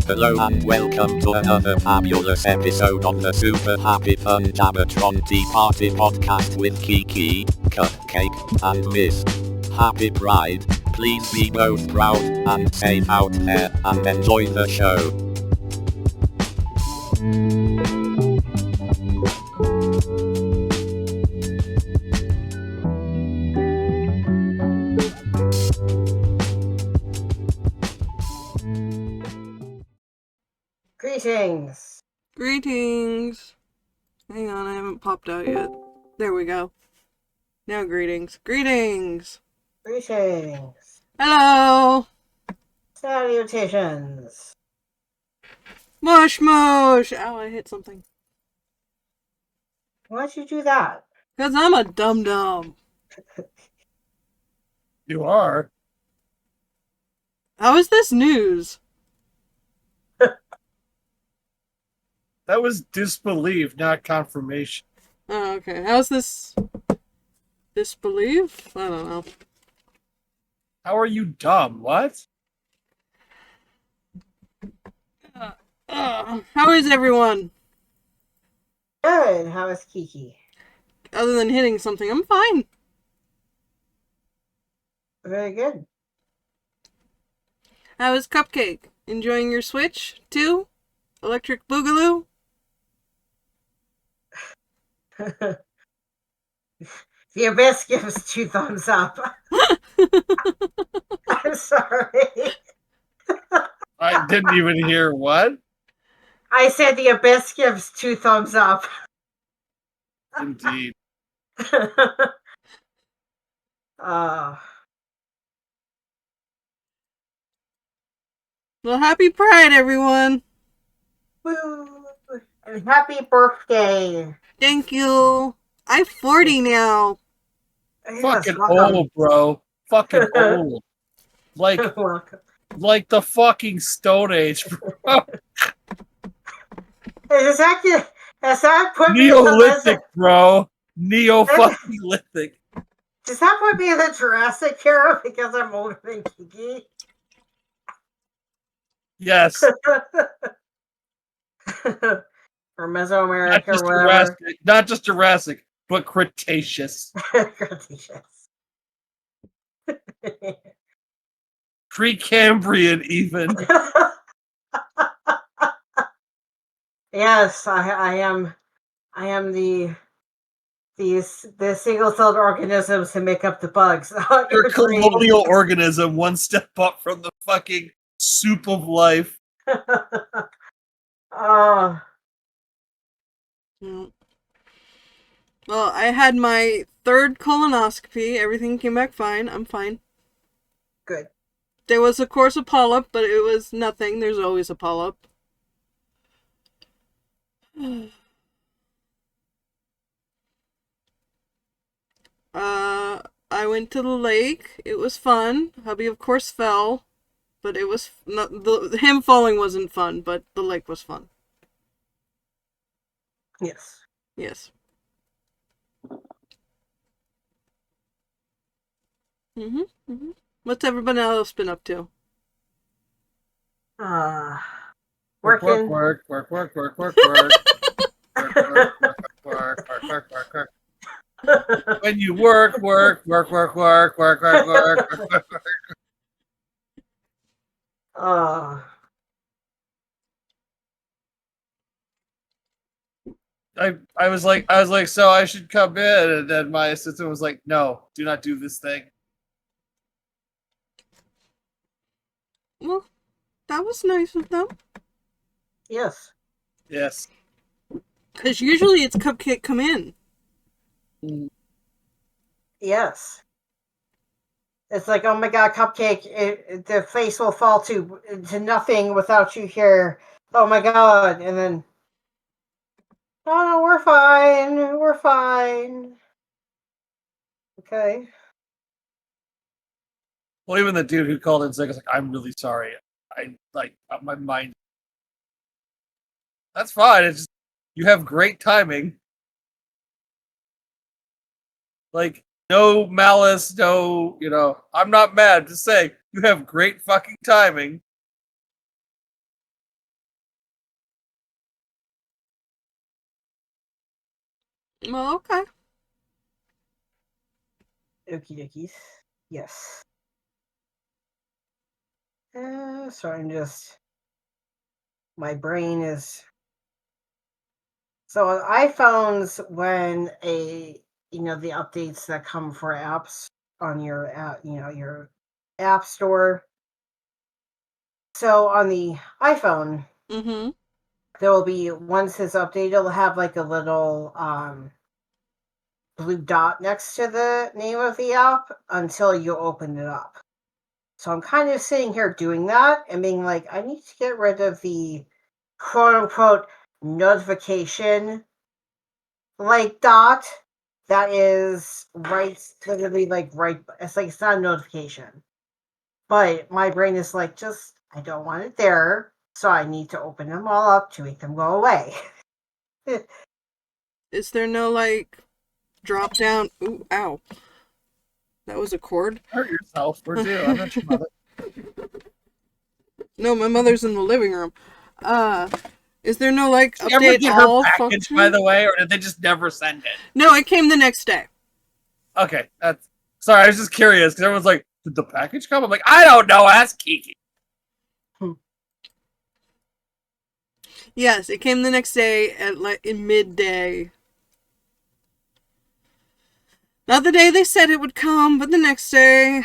Hello and welcome to another fabulous episode of the Super Happy Fun Jabbertron Tea Party podcast with Kiki, Cupcake, and Miss Happy Bride. Please be both proud and safe out there and enjoy the show. Greetings. Greetings. Hang on, I haven't popped out yet. There we go. Now greetings. Greetings. Greetings. Hello. Salutations. Mush mush. Ow, I hit something. Why'd you do that? Because I'm a dum-dum. You are? How is this news? That was disbelief, not confirmation. Oh, okay. How's this? Disbelief? I don't know. How are you dumb? What? How is everyone? Good. How is Kiki? Other than hitting something, I'm fine. Very good. How is Cupcake? Enjoying your Switch, too? Electric Boogaloo? The Abyss gives 2 thumbs up. I'm sorry. I didn't even hear what? I said the Abyss gives 2 thumbs up. Indeed. uh, Well, happy Pride, everyone. woo. And happy birthday. Thank you. I'm 40 now. Yes, Fucking welcome. old, bro. Fucking old. Welcome. Like the fucking Stone Age, bro. Does that put me Neolithic, bro. Neo-fucking-lithic. Does that put me in the Jurassic era because I'm older than Kiki? Yes. Or Mesoamerica or whatever. Jurassic. Not just Jurassic, but Cretaceous. Cretaceous. Precambrian, even. Yes, I am the single-celled organisms to make up the bugs. You're a colonial organism, one step up from the fucking soup of life. Mm. Well, I had my 3rd colonoscopy. Everything came back fine. I'm fine. Good. There was, of course, a polyp, but it was nothing. There's always a polyp. I went to the lake. It was fun. Hubby, of course, fell. But it was not, him falling wasn't fun, but the lake was fun. Yes. Yes. What's everybody else been up to? Working. Work. When you work. I was like, so I should come in, and then my assistant was like, no, do not do this thing. Well, that was nice of them. Yes. Yes. Because usually it's Cupcake come in. Yes. It's like, oh my god, Cupcake, the face will fall to nothing without you here. Oh my god. And then, no, we're fine. Okay. Well, even the dude who called in sick was like, I'm really sorry. My mind. That's fine. It's just, you have great timing. Like, no malice, no, I'm not mad. Just saying, you have great fucking timing. Well, okay. Okie dokies. Yes. So I'm just. My brain is. So on iPhones, when the updates that come for apps on your app, your app store. So on the iPhone, Mm-hmm. there will be, once it's updated, it'll have like a little blue dot next to the name of the app until you open it up. So I'm kind of sitting here doing that and being like, I need to get rid of the quote unquote notification like dot that is right, literally like right. It's like it's not a notification, but my brain is like, just I don't want it there, so I need to open them all up to make them go away. Is there no, like, drop down? Ooh, ow. That was a cord. Hurt yourself. We're due. I'm not your mother. No, my mother's in the living room. Is there no, like, Did you ever update get her all package, function? by the way, or did they just never send it? No, it came the next day. Okay, that's sorry. I was just curious because everyone's like, "Did the package come?" I'm like, "I don't know. Ask Kiki." Yes, it came the next day at, like, in midday. Not the day they said it would come, but the next day.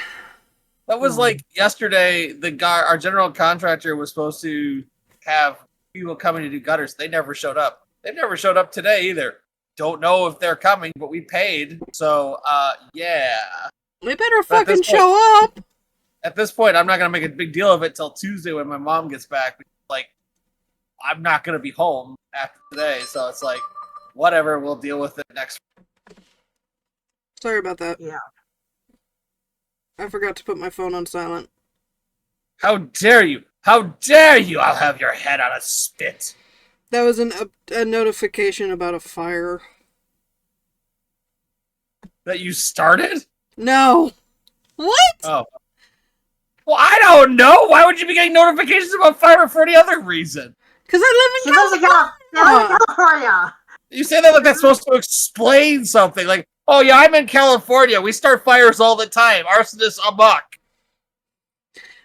That was like yesterday. The guy, our general contractor, was supposed to have people coming to do gutters. They never showed up. They never showed up today either. Don't know if they're coming, but we paid. So, yeah. They better But at this fucking point- show up. At this point, I'm not gonna make a big deal of it till Tuesday when my mom gets back. Like, I'm not gonna be home after today, so it's like, whatever. We'll deal with it next. Sorry about that. Yeah. I forgot to put my phone on silent. How dare you? How dare you? I'll have your head on a spit. That was a notification about a fire. That you started? No. What? Oh. Well, I don't know. Why would you be getting notifications about fire for any other reason? Because I She live in lives in California. You say that like that's supposed to explain something. Like, oh yeah, I'm in California. We start fires all the time. Arsonists amok.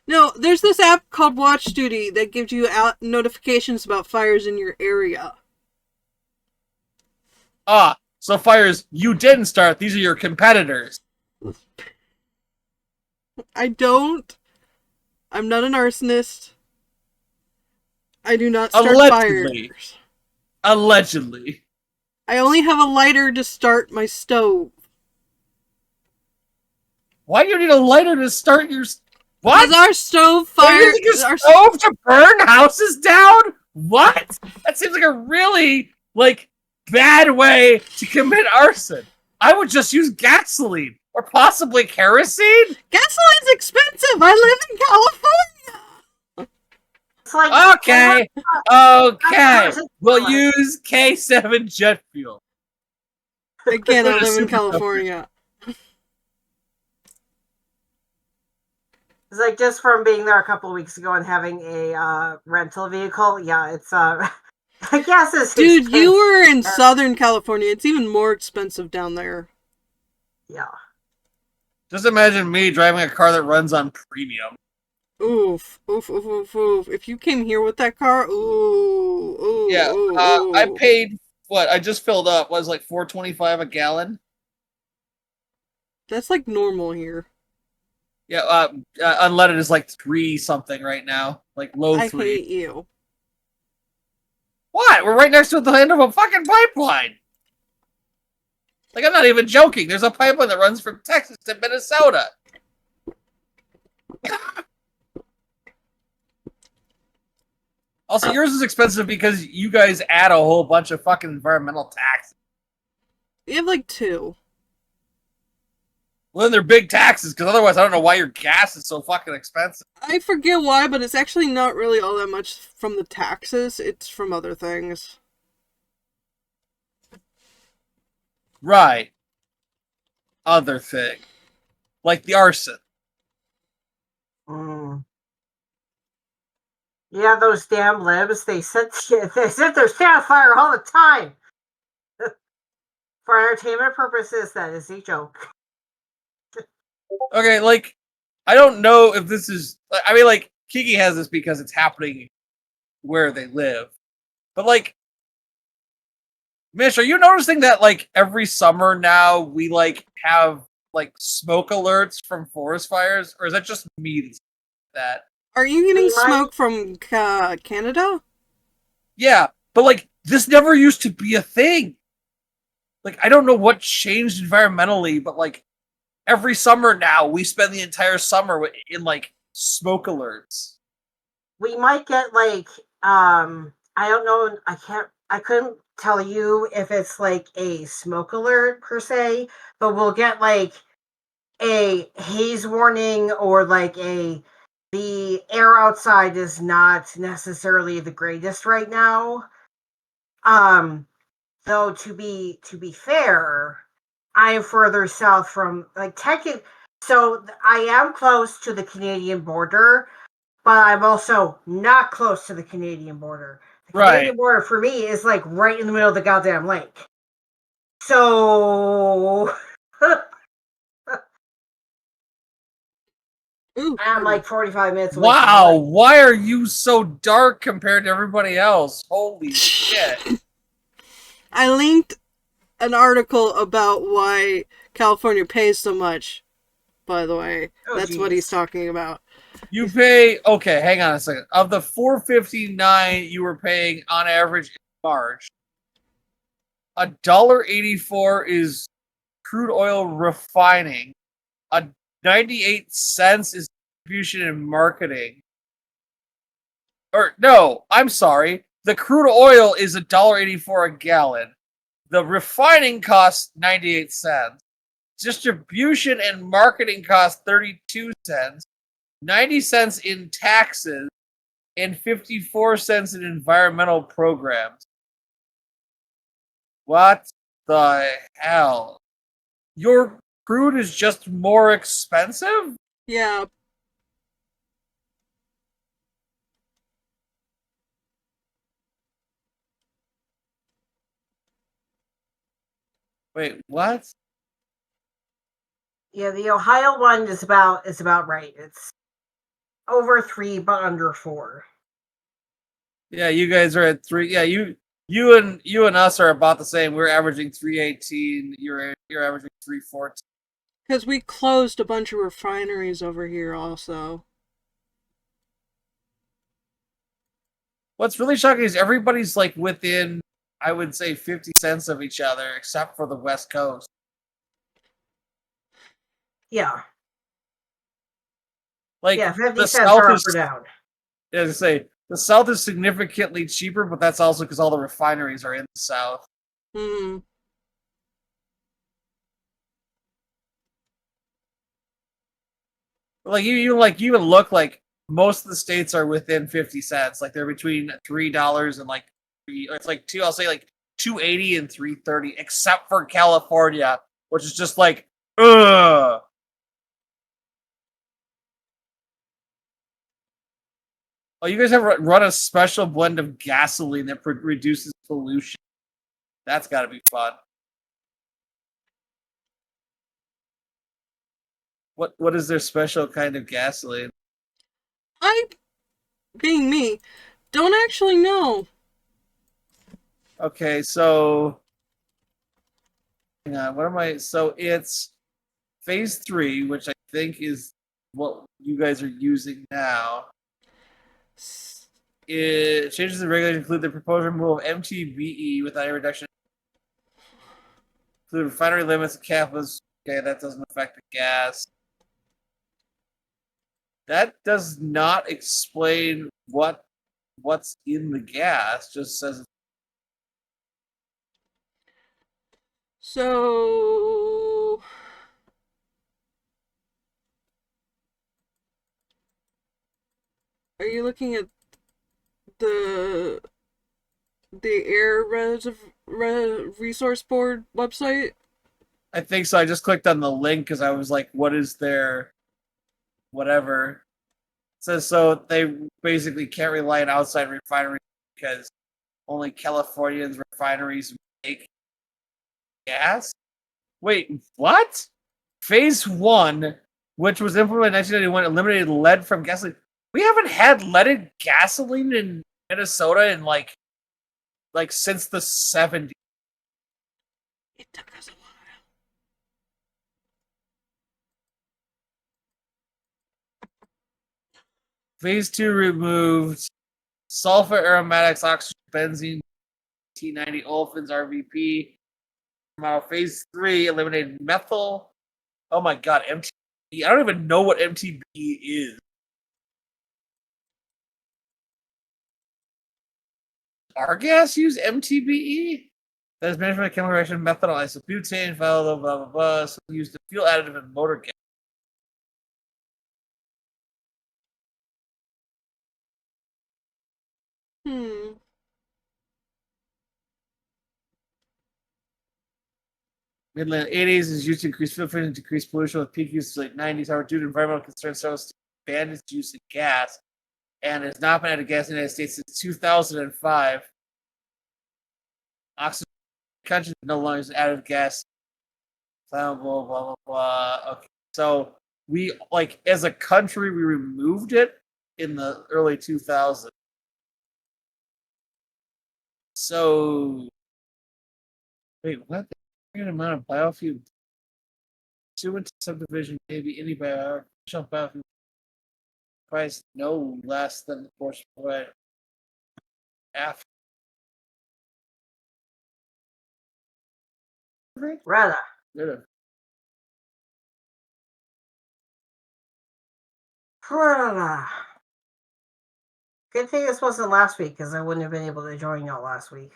No, there's this app called Watch Duty that gives you notifications about fires in your area. Ah, so fires you didn't start. These are your competitors. I don't. I'm not an arsonist. I do not start Allegedly. fires. Allegedly. I only have a lighter to start my stove. Why do you need a lighter to start your... What? Because our stove You're fire... using a stove to burn houses down? What? That seems like a really, bad way to commit arson. I would just use gasoline. Or possibly kerosene? Gasoline's expensive! I live in California! It's like, Okay. We'll use K7 jet fuel. Again, I live in California. It's like, just from being there a couple of weeks ago and having a rental vehicle. Yeah, it's I guess it's Dude, expensive. you were in Southern California. It's even more expensive down there. Yeah. Just imagine me driving a car that runs on premium. Oof, oof, oof, oof, oof. If you came here with that car, ooh. Yeah, ooh. I paid what I just filled up was like $4.25 a gallon. That's like normal here. Yeah, unleaded is like 3 something right now, like low 3. I hate you. What? We're right next to the end of a fucking pipeline. Like, I'm not even joking. There's a pipeline that runs from Texas to Minnesota. Also, yours is expensive because you guys add a whole bunch of fucking environmental taxes. We have like 2. Well, then they're big taxes, because otherwise I don't know why your gas is so fucking expensive. I forget why, but it's actually not really all that much from the taxes. It's from other things. Right. Other thing. Like the arson. Yeah, those damn libs, they set their stand on fire all the time. For entertainment purposes, that is a joke. Okay, like, I don't know if this is. I mean, like, Kiki has this because it's happening where they live. But, like, Mish, are you noticing that, like, every summer now we, like, have, like, smoke alerts from forest fires? Or is that just me that? Are you getting We might- smoke from Canada? Yeah, but, like, this never used to be a thing. Like, I don't know what changed environmentally, but, like, every summer now we spend the entire summer in, like, smoke alerts. We might get like I don't know. I couldn't tell you if it's like a smoke alert per se, but we'll get like a haze warning or like the air outside is not necessarily the greatest right now. Though to be fair, I am further south from like so I am close to the Canadian border, but I'm also not close to the Canadian border. The Right. Canadian border for me is like right in the middle of the goddamn lake. So Ooh, I'm like 45 minutes away. Wow, why are you so dark compared to everybody else? Holy shit. I linked an article about why California pays so much, by the way. Oh, That's what geez. he's talking about. You pay, okay, hang on a second. Of the $4.59 you were paying on average in March, $1.84 is crude oil refining. 98 cents is distribution and marketing. Or no, I'm sorry. The crude oil is $1.84 a gallon. The refining costs 98 cents. Distribution and marketing costs 32 cents. 90 cents in taxes and 54 cents in environmental programs. What the hell? Your crude is just more expensive? Yeah. Wait, what? Yeah, the Ohio one is about right. It's over 3 but under 4. Yeah, you guys are at 3. Yeah, you and us are about the same. We're averaging 318. You're averaging 314. Because we closed a bunch of refineries over here also. What's really shocking is everybody's like within, I would say, 50 cents of each other, except for the West Coast. Yeah. Like, Yeah, 50 the cents South are up is, or down. as I say, the South is significantly cheaper, but that's also because all the refineries are in the South. Hmm. Like you even look like most of the states are within 50 cents. Like they're between $3 and like it's like two. I'll say like 280 and 330, except for California, which is just like ugh. Oh, you guys have run a special blend of gasoline that reduces pollution. That's got to be fun. What is their special kind of gasoline? I, being me, don't actually know. Okay, so hang on. What am I? So it's phase 3, which I think is what you guys are using now. It changes the regulation include the proposed removal of MTBE without any reduction. Include refinery limits and cap was okay. That doesn't affect the gas. That does not explain what's in the gas. Just says So, are you looking at the Air Resource Board website? I think so. I just clicked on the link because I was like, "What is their whatever?" It says so they basically can't rely on outside refineries because only Californians refineries make gas? Wait, what? Phase 1, which was implemented in 1991, eliminated lead from gasoline. We haven't had leaded gasoline in Minnesota in like since the 70s. It took us a while. Phase 2 removed sulfur aromatics, oxygen, benzene, T90 olefins, RVP. Phase 3 eliminated methyl. Oh my god, MTBE. I don't even know what MTBE is. Argas use MTBE? That is managed by chemical reaction methanol isobutane, blah, blah, blah, blah. So used to fuel additive in motor gas. Midland 80s is used to increase fuel efficiency and decrease pollution with peak use late 90s. However, due to environmental concerns, starts to ban its use in gas and has not been added gas in the United States since 2005. Oxygen country no longer is added gas. Blah, blah, blah, blah, blah. Okay. So we, like, as a country, we removed it in the early 2000s. So, wait, what? The amount of biofuel pursuant to subdivision may be any biofuel price no less than the portion provided after. Rather. Good thing this wasn't last week, because I wouldn't have been able to join y'all last week.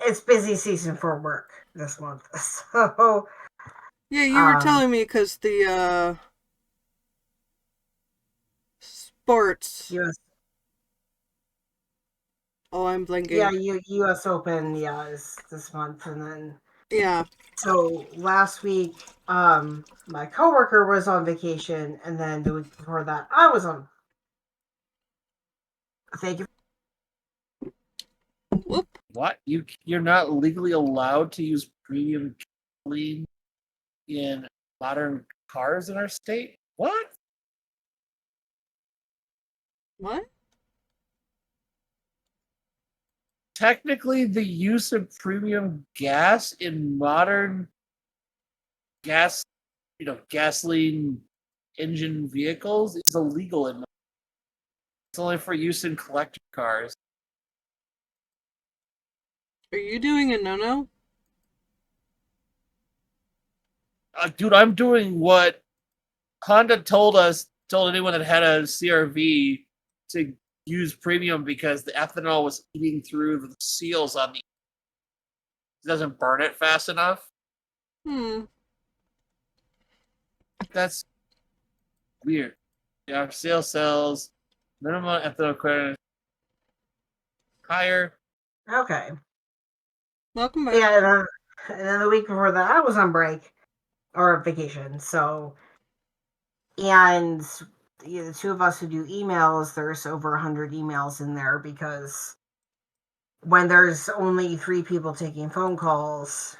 It's busy season for work this month, so... Yeah, you were telling me because the, sports... US, oh, I'm blanking. yeah, US Open, is this month, and then... Yeah. So, last week, my coworker was on vacation, and then the week before that, I was on... Thank you. Whoop. What? You're not legally allowed to use premium gasoline in modern cars in our state? What? What? Technically, the use of premium gas in modern gasoline engine vehicles is illegal in. It's only for use in collector cars. Are you doing a no-no? Dude, I'm doing what Honda told anyone that had a CRV to use premium because the ethanol was eating through the seals on the. It doesn't burn it fast enough. That's weird. Yeah, sales cells, minimum ethanol credit higher. Okay. Welcome back. Yeah, and then the week before that, I was on break or vacation. So, and the two of us who do emails, there's over 100 emails in there because when there's only 3 people taking phone calls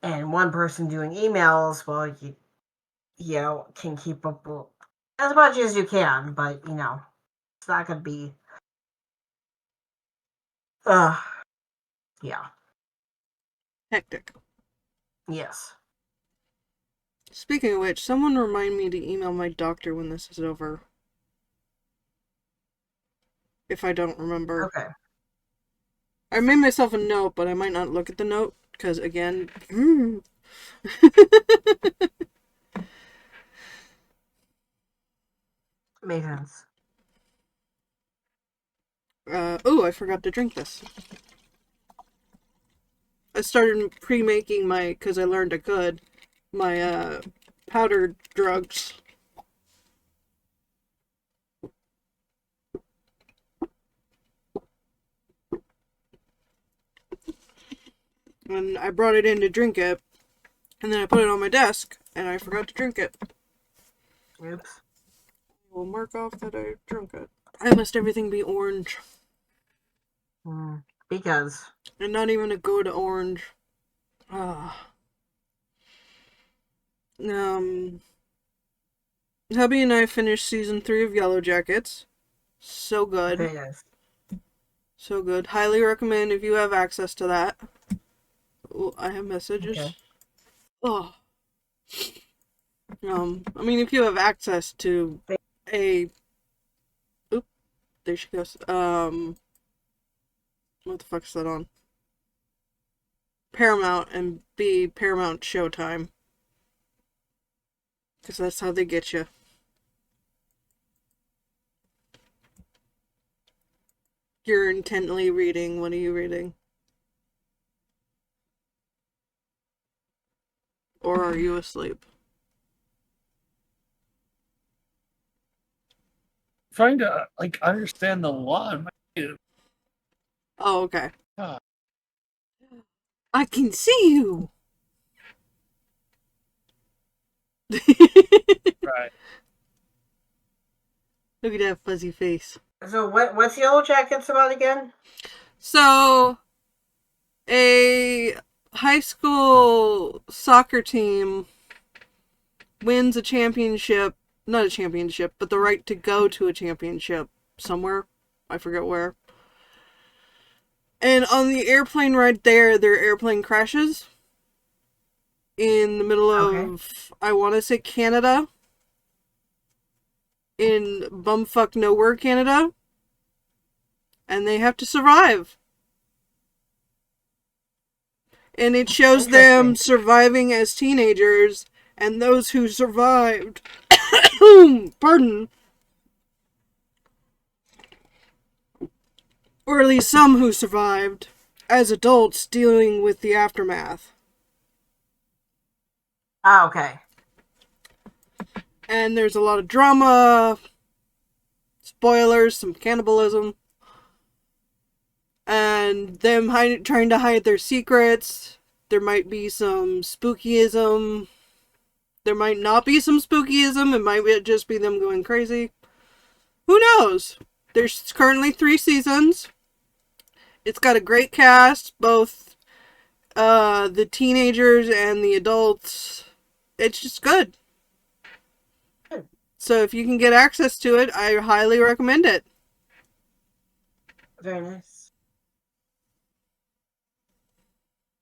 and 1 person doing emails, well, you can keep up with as much as you can, but it's not gonna be. Yeah. Hectic. Yes. Speaking of which, someone remind me to email my doctor when this is over. If I don't remember. Okay. I made myself a note, but I might not look at the note, because again... Makes sense. Oh, I forgot to drink this. I started pre-making because I learned I could, my, powdered drugs. And I brought it in to drink it, and then I put it on my desk, and I forgot to drink it. Oops. We'll mark off that I drunk it. I must everything be orange. Because. And not even a good orange. Ah. Hubby and I finished season 3 of Yellow Jackets. So good. Very nice. So good. Highly recommend if you have access to that. Oh, I have messages. Okay. Oh. I mean, if you have access to a... Oop, there she goes. What the fuck's that on? Paramount and B, Paramount Showtime. Because that's how they get you. You're intently reading. What are you reading? Or are you asleep? Trying to understand the law. Oh, okay. God. I can see you! Right. Look at that fuzzy face. So what's Yellow Jackets about again? So, a high school soccer team wins a championship, not a championship, but the right to go to a championship somewhere. I forget where. And on the airplane ride there, their airplane crashes in the middle of, I want to say Canada. In bumfuck nowhere, Canada. And they have to survive. And it shows them surviving as teenagers, and those who survived, pardon, or at least some who survived, as adults dealing with the aftermath. Ah, okay. And there's a lot of drama, spoilers, some cannibalism, and them trying to hide their secrets. There might be some spookyism. There might not be some spookyism. It might just be them going crazy. Who knows? There's currently 3 seasons. It's got a great cast, both the teenagers and the adults. It's just good. So if you can get access to it, I highly recommend it. Very nice.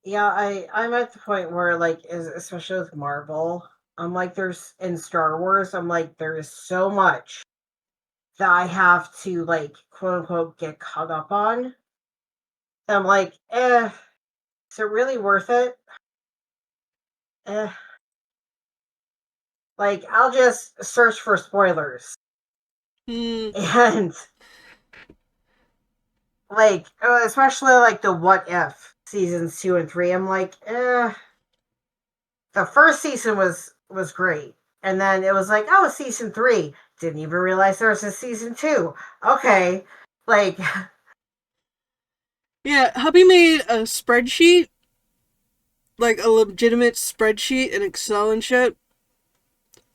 Yeah, I'm at the point where, like, especially with Marvel, I'm like, in Star Wars, I'm like, there is so much that I have to, like, quote unquote, get caught up on. And I'm like, is it really worth it? Like, I'll just search for spoilers. And, like, especially, like, the What If seasons 2 and 3, I'm like, The first season was great. And then it was like, oh, season 3. Didn't even realize there was a season 2. Okay. Like... Yeah, hubby made a spreadsheet. Like, a legitimate spreadsheet in Excel and shit.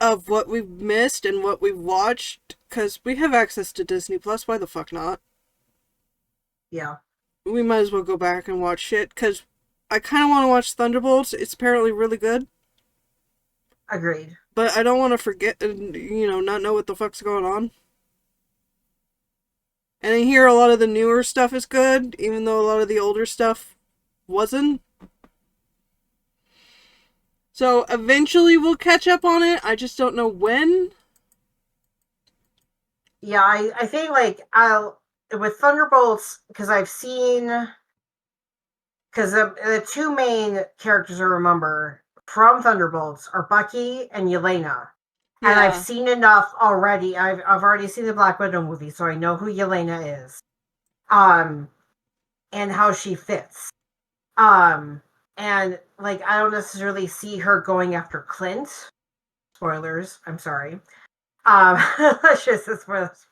Of what we've missed and what we've watched. Because we have access to Disney Plus. Why the fuck not? Yeah. We might as well go back and watch shit. Because I kind of want to watch Thunderbolts. It's apparently really good. Agreed. But I don't want to forget, not know what the fuck's going on. And I hear a lot of the newer stuff is good, even though a lot of the older stuff wasn't. So eventually we'll catch up on it. I just don't know when. Yeah, I think, like, with Thunderbolts, because I've seen... Because the 2 main characters I remember from Thunderbolts are Bucky and Yelena. Yeah. And I've seen enough already. I've already seen the Black Widow movie, so I know who Yelena is. And how she fits. And, like, I don't necessarily see her going after Clint. Spoilers, I'm sorry. Just the spoilers.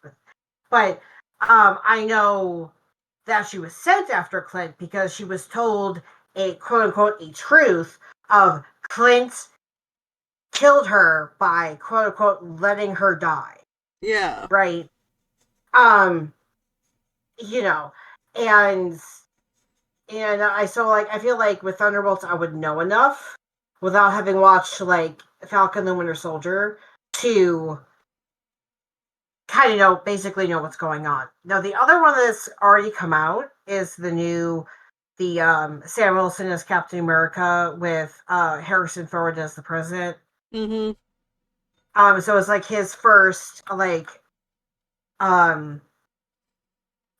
But, I know that she was sent after Clint because she was told a quote-unquote a truth of Clint killed her by quote-unquote letting her die. Yeah. Right? And And I feel like with Thunderbolts I would know enough without having watched like Falcon the Winter Soldier to kind of basically know what's going on. Now the other one that's already come out is the Sam Wilson as Captain America with Harrison Ford as the president. Mm-hmm. So it's like his first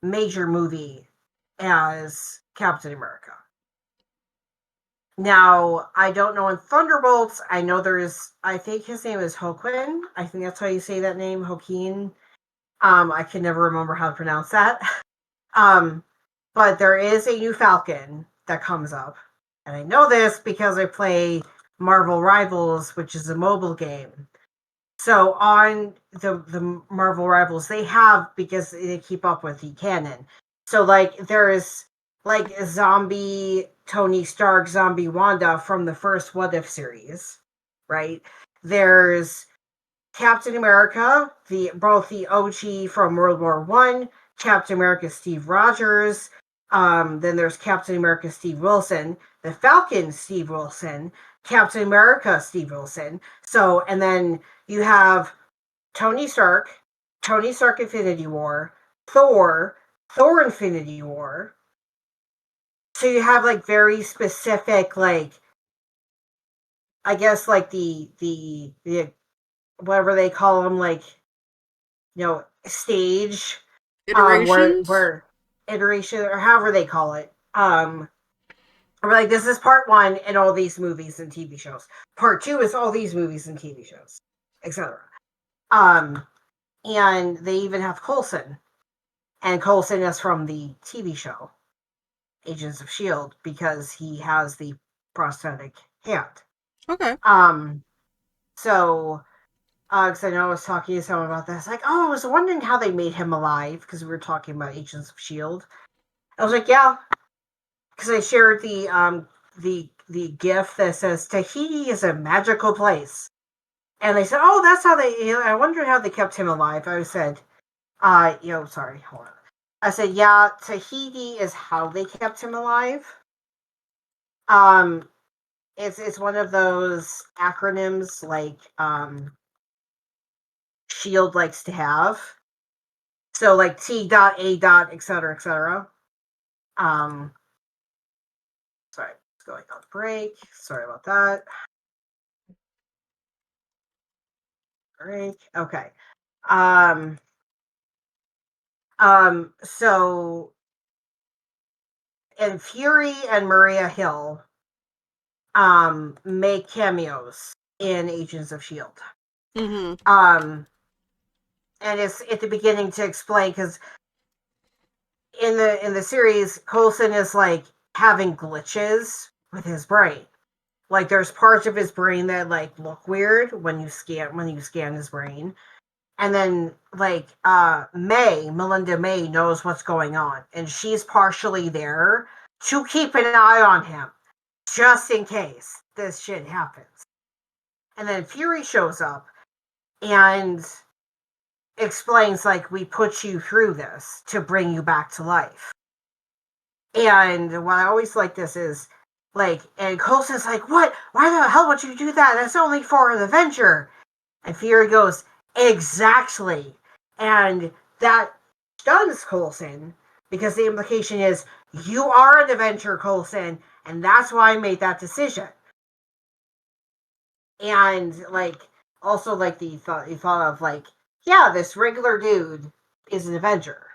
major movie as Captain America. Now, I don't know in Thunderbolts. I know I think his name is Hoquin. I think that's how you say that name, Hoquin. I can never remember how to pronounce that. But there is a new Falcon that comes up. And I know this because I play Marvel Rivals, which is a mobile game. So on the Marvel Rivals, they have, because they keep up with the canon. So like there's like a zombie Tony Stark, zombie Wanda from the first What If series, right? There's Captain America, both the OG from World War One, Captain America Steve Rogers. Then there's Captain America Steve Wilson, the Falcon Steve Wilson, Captain America Steve Wilson. So, and then you have Tony Stark Infinity War, Thor Infinity War. So you have like very specific, like, I guess like the whatever they call them, like, stage Iterations? where iteration or however they call it. We're like, this is part 1 in all these movies and TV shows. Part 2 is all these movies and TV shows, etc. And they even have Coulson. And Coulson is from the TV show Agents of S.H.I.E.L.D. because he has the prosthetic hand. Okay. So, because I know I was talking to someone about this, like, I was wondering how they made him alive, because we were talking about Agents of S.H.I.E.L.D. I was like, yeah, because I shared the GIF that says Tahiti is a magical place, and they said, oh, that's how they. I wonder how they kept him alive. I said, sorry, hold on. I said, yeah, Tahiti is how they kept him alive. It's one of those acronyms like S.H.I.E.L.D. likes to have. So like T.A. etc. etc. Sorry, it's going on break. Sorry about that. Break. Okay. So and Fury and Maria Hill make cameos in Agents of S.H.I.E.L.D. Mm-hmm. And it's at the beginning to explain, because in the series, Coulson is like having glitches with his brain. Like there's parts of his brain that like look weird when you scan his brain. And then like Melinda May knows what's going on, and she's partially there to keep an eye on him just in case this shit happens. And then Fury shows up and explains, like, we put you through this to bring you back to life. And what I always like this is, like, and Coulson's like, what? Why the hell would you do that? That's only for an Avenger. And Fury goes, exactly. And that stuns Coulson, because the implication is, you are an Avenger, Coulson, and that's why I made that decision. And, like, also, like, the thought of, like, yeah, this regular dude is an Avenger.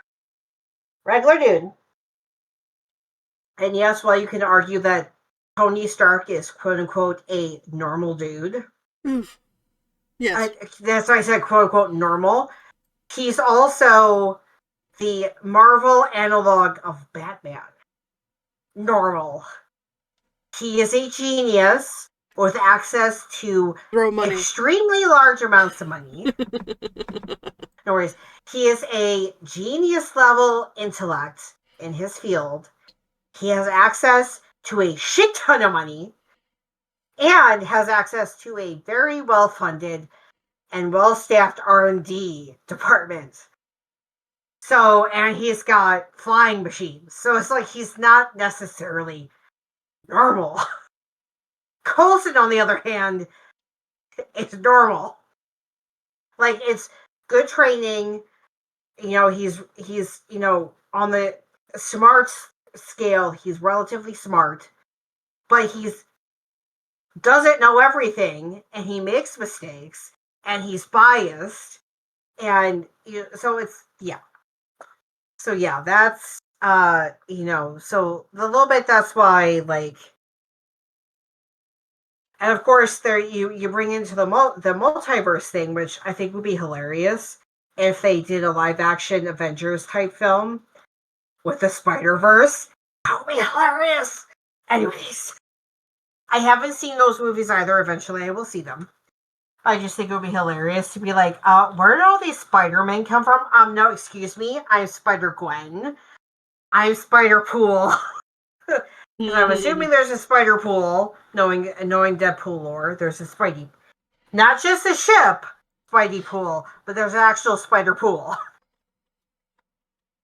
Regular dude. And yes, while you can argue that Tony Stark is quote-unquote a normal dude. Oof. Yes. That's why I said quote-unquote normal. He's also the Marvel analog of Batman. Normal. He is a genius with access to Throw money. extremely large amounts of money. No worries. He is a genius level intellect in his field. He has access to a shit ton of money and has access to a very well-funded and well-staffed R&D department. So, and he's got flying machines. So it's like he's not necessarily normal. Coulson, on the other hand, is normal. Like, it's good training. You know, he's you know, on the smart scale, he's relatively smart, but he's doesn't know everything, and he makes mistakes, and he's biased, and so it's so that's you know, so a little bit, that's why, like, and of course there you bring into the multiverse thing, which I think would be hilarious if they did a live action Avengers type film with the Spider-Verse. That would be hilarious. Anyways, I haven't seen those movies either. Eventually I will see them. I just think it would be hilarious to be like, where did all these Spider-Men come from? No, excuse me, I'm Spider-Gwen. I'm Spider-Pool. Because I'm assuming there's a Spider-Pool, knowing Deadpool lore, there's a Spidey. Not just a ship, Spidey Pool, but there's an actual Spider-Pool.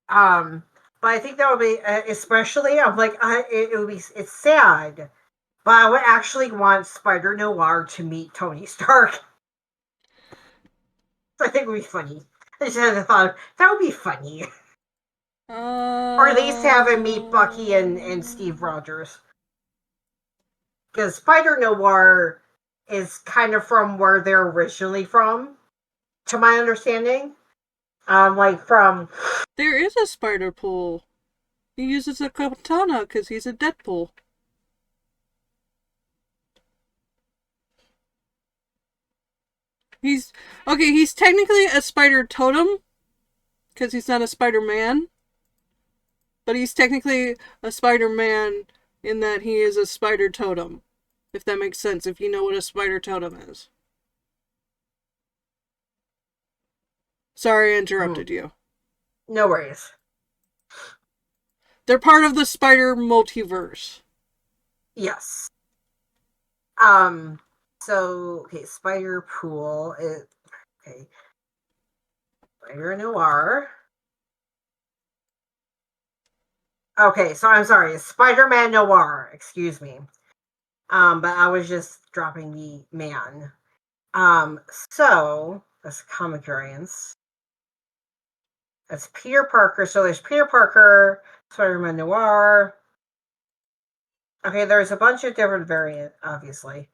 But I think that would be, especially, I'm like, it would be, it's sad, but I would actually want Spider-Noir to meet Tony Stark. I think it would be funny. I just had a thought, that would be funny. Or at least have him meet Bucky and Steve Rogers. Because Spider-Noir is kind of from where they're originally from, to my understanding. Like from... There is a spider pool. He uses a katana because he's a Deadpool. He's technically a spider totem because he's not a Spider-Man, but he's technically a Spider-Man in that he is a spider totem, if that makes sense, if you know what a spider totem is. Sorry I interrupted you. No worries. They're part of the spider multiverse. Yes. So, okay, Spider Pool is... Okay. Spider-Noir. Okay, so I'm sorry, Spider-Man Noir, excuse me. But I was just dropping the man. So, that's comic variants. That's Peter Parker. So there's Peter Parker, Spider-Man Noir. Okay, there's a bunch of different variants, obviously.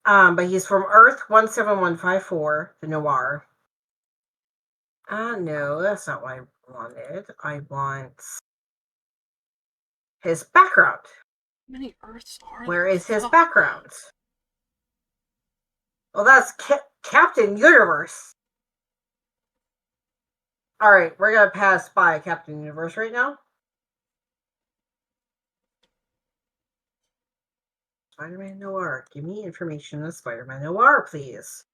But he's from Earth 17154, the Noir. No, that's not what I wanted. I want his background. How many Earths are there? Where is his background? Well, that's Captain Universe. Alright, we're gonna pass by Captain Universe right now. Spider-Man Noir. Give me information on Spider-Man Noir, please.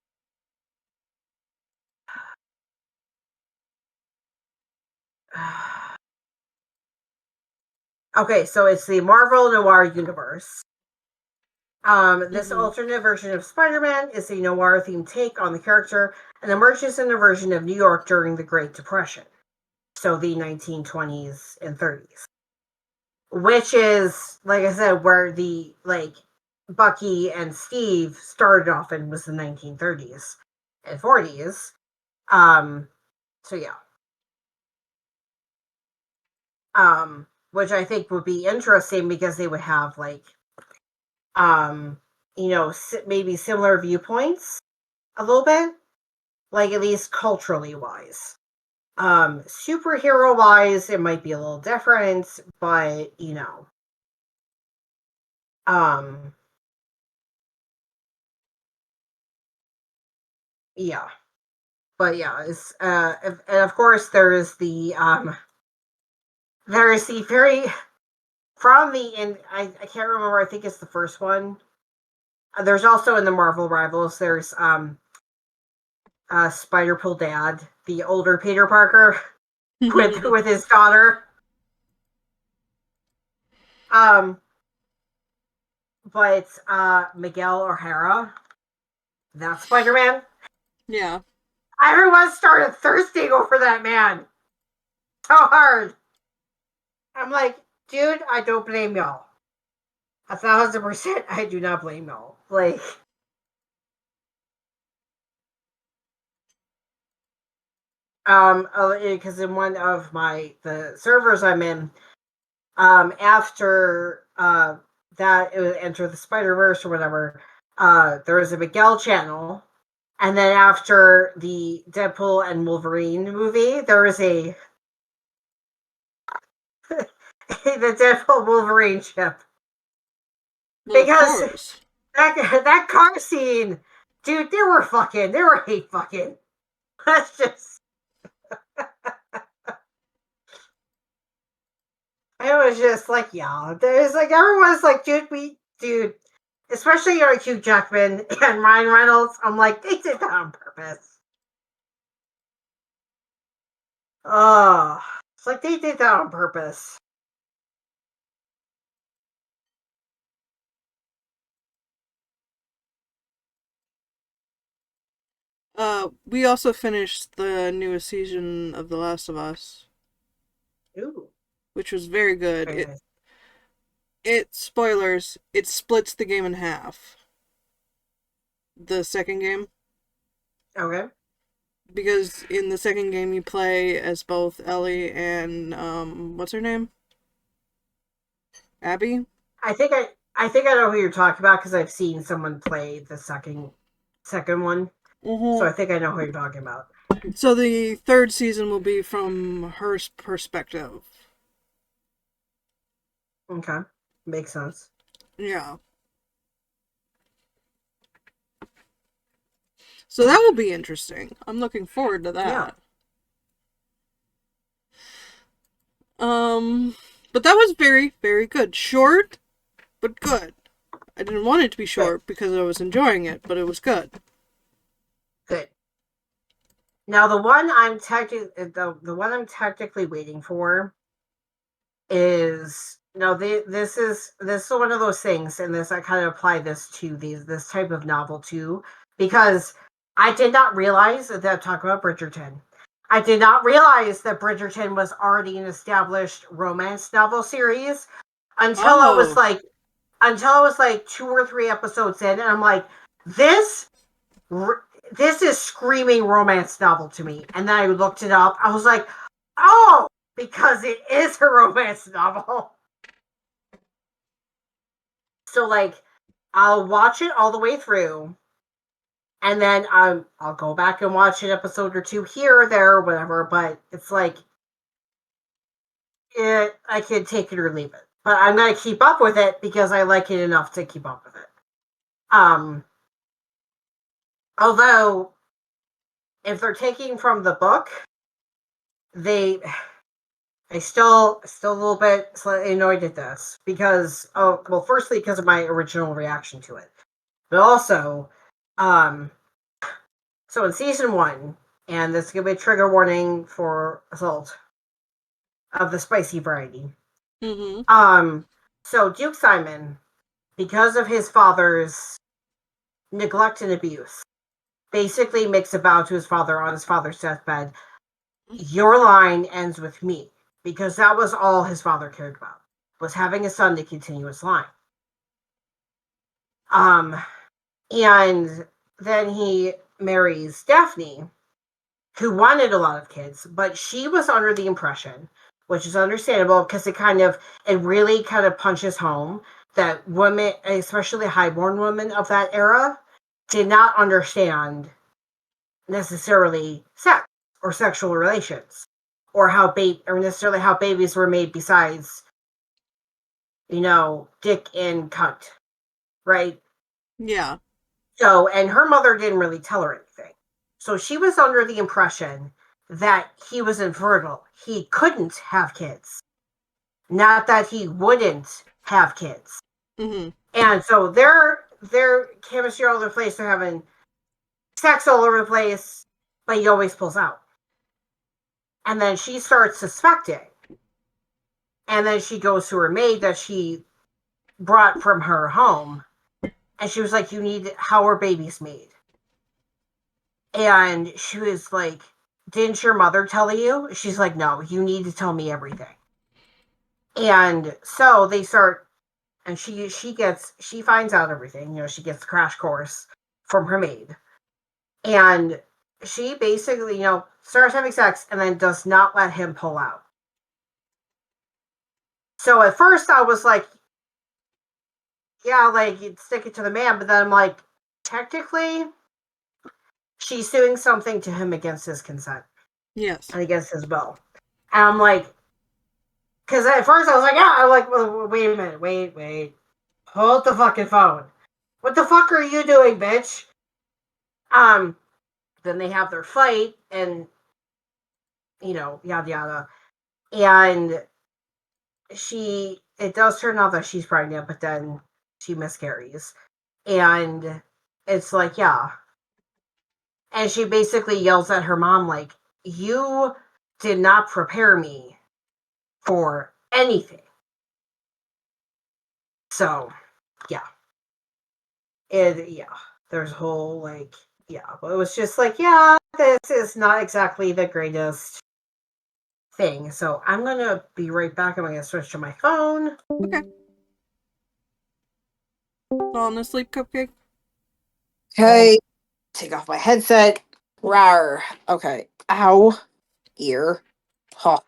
Okay, so it's the Marvel Noir universe. This alternate version of Spider-Man is a noir-themed take on the character and emerges in a version of New York during the Great Depression. So the 1920s and 30s. Which is, like I said, where the, like, Bucky and Steve started off in was the 1930s and 40s. So yeah. Which I think would be interesting because they would have, like, you know, maybe similar viewpoints a little bit, like, at least culturally wise. Superhero wise, it might be a little different, but, you know, yeah, but yeah, it's, and of course there is the very, from the, and I can't remember, I think it's the first one. There's also in the Marvel Rivals, there's Spider-Pool Dad, the older Peter Parker with his daughter. But Miguel O'Hara, that's Spider-Man. Yeah. Everyone started thirsting over that man. so hard. I'm like, dude, I don't blame y'all. 1,000%, I do not blame y'all. Like, because in one of the servers I'm in, after that it would Enter the Spider-Verse or whatever, there was a Miguel channel, and then after the Deadpool and Wolverine movie, there was a the Deadpool Wolverine ship. Well, Because of course. that car scene, dude, they were hate fucking. That's just. It was just like, yeah. There's like everyone's like, dude, especially Hugh Jackman and Ryan Reynolds. I'm like, they did that on purpose. Oh, it's like they did that on purpose. We also finished the newest season of The Last of Us, Ooh, which was very good. very nice. It spoilers, it splits the game in half. The second game. Okay. Because in the second game you play as both Ellie and what's her name? Abby? I think I know who you're talking about because I've seen someone play the second one. So I think I know who you're talking about. So the third season will be from her perspective. Okay. Makes sense. Yeah. So that will be interesting. I'm looking forward to that. Yeah. But that was very, very good. Short, but good. I didn't want it to be short because I was enjoying it, but it was good. Good. Now the one I'm technically waiting for is this is one of those things, and I kind of apply this to this type of novel too, because I did not realize that I'm talking about Bridgerton. I did not realize that Bridgerton was already an established romance novel series until I was like 2 or 3 episodes in, and I'm like, this is screaming romance novel to me. And then I looked it up. I was like, oh, because it is a romance novel. So like, I'll watch it all the way through, and then I'll go back and watch an episode or two here or there or whatever. But it's like, I could take it or leave it. But I'm gonna keep up with it because I like it enough to keep up with it. Although, if they're taking from the book, I still a little bit slightly annoyed at this because, firstly because of my original reaction to it, but also, so in season 1, and this is gonna be a trigger warning for assault of the spicy variety. Mm-hmm. So Duke Simon, because of his father's neglect and abuse, basically makes a vow to his father on his father's deathbed. Your line ends with me, because that was all his father cared about, was having a son to continue his line. And then he marries Daphne, who wanted a lot of kids, but she was under the impression, which is understandable because it really kind of punches home that women, especially highborn women of that era, did not understand necessarily sex or sexual relations, or necessarily how babies were made besides, dick and cunt, right? Yeah. So, and her mother didn't really tell her anything. So she was under the impression that he was infertile. He couldn't have kids. Not that he wouldn't have kids. Mm-hmm. And so their chemistry all over the place. They're having sex all over the place, but he always pulls out. And then she starts suspecting. And then she goes to her maid that she brought from her home. And she was like, how are babies made? And she was like, didn't your mother tell you? She's like, no, you need to tell me everything. And so they start, and she finds out everything. You know, she gets the crash course from her maid. And she basically, you know, starts having sex and then does not let him pull out. So at first I was like, yeah, like, you'd stick it to the man. But then I'm like, technically, she's doing something to him against his consent. Yes. And against his will. And I'm like, because at first I was like, yeah, I'm like, well, wait a minute, wait. Hold the fucking phone. What the fuck are you doing, bitch? Then they have their fight, and, you know, yada yada. And it does turn out that she's pregnant, but then she miscarries. And it's like, yeah. And she basically yells at her mom, like, you did not prepare me for anything. So, yeah. There's a whole, like, but it was just like, yeah, this is not exactly the greatest thing. So I'm gonna be right back. I'm gonna switch to my phone. Okay. Falling asleep, Cupcake? Okay. Take off my headset. Rawr. Okay. Ow. Ear. Huh.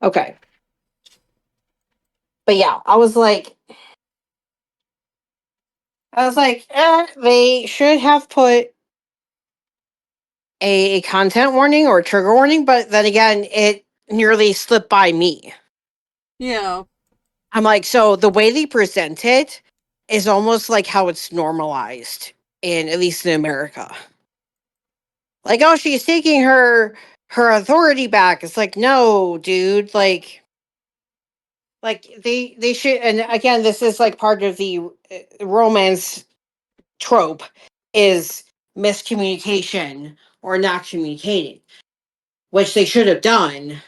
Okay. But yeah, I was like, they should have put a content warning or trigger warning, but then again, it nearly slipped by me. Yeah. I'm like, so the way they present it is almost like how it's normalized at least in America. Like, oh, she's taking her authority back. It's like, no, dude, like they should. And again, this is like part of the romance trope is miscommunication or not communicating, which they should have done.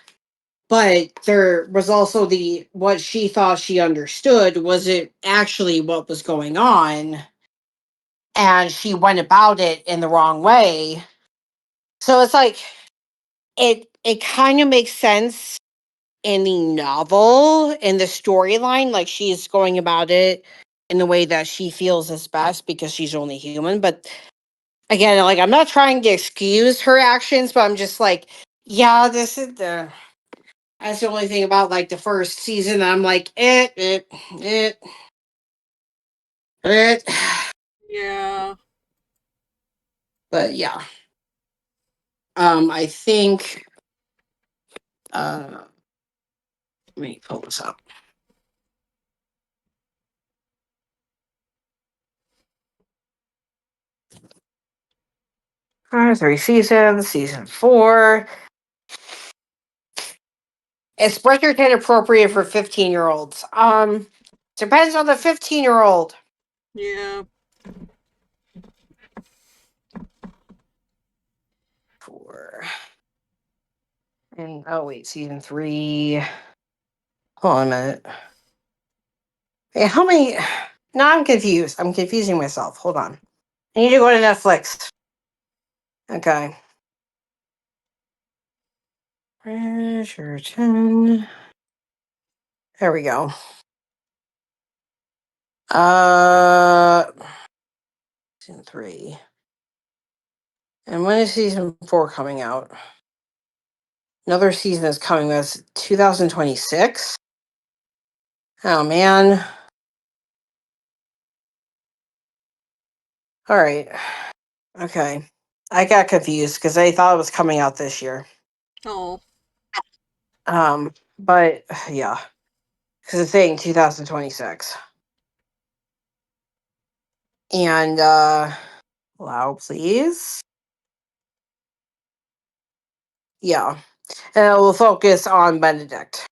But there was also what she thought she understood wasn't actually what was going on, and she went about it in the wrong way. So it's like it kind of makes sense in the novel, in the storyline, like she's going about it in the way that she feels is best because she's only human. But again, like, I'm not trying to excuse her actions, but I'm just like, yeah, that's the only thing about like the first season. I'm like, it. Yeah. But yeah. I think let me pull this up. Three seasons, season 4. Is Bridgerton appropriate for 15-year-olds? Depends on the 15-year-old. Yeah. 4. And oh wait, season 3. Hold on a minute. Hey, how many? Now I'm confused. I'm confusing myself. Hold on. I need to go to Netflix. Okay. Bridgerton. There we go. Season 3. And when is season 4 coming out? Another season is coming. That's 2026. Oh man. All right. Okay. I got confused because I thought it was coming out this year. Oh. But yeah. Because it's saying 2026. And allow, please. Yeah. And it will focus on Benedict.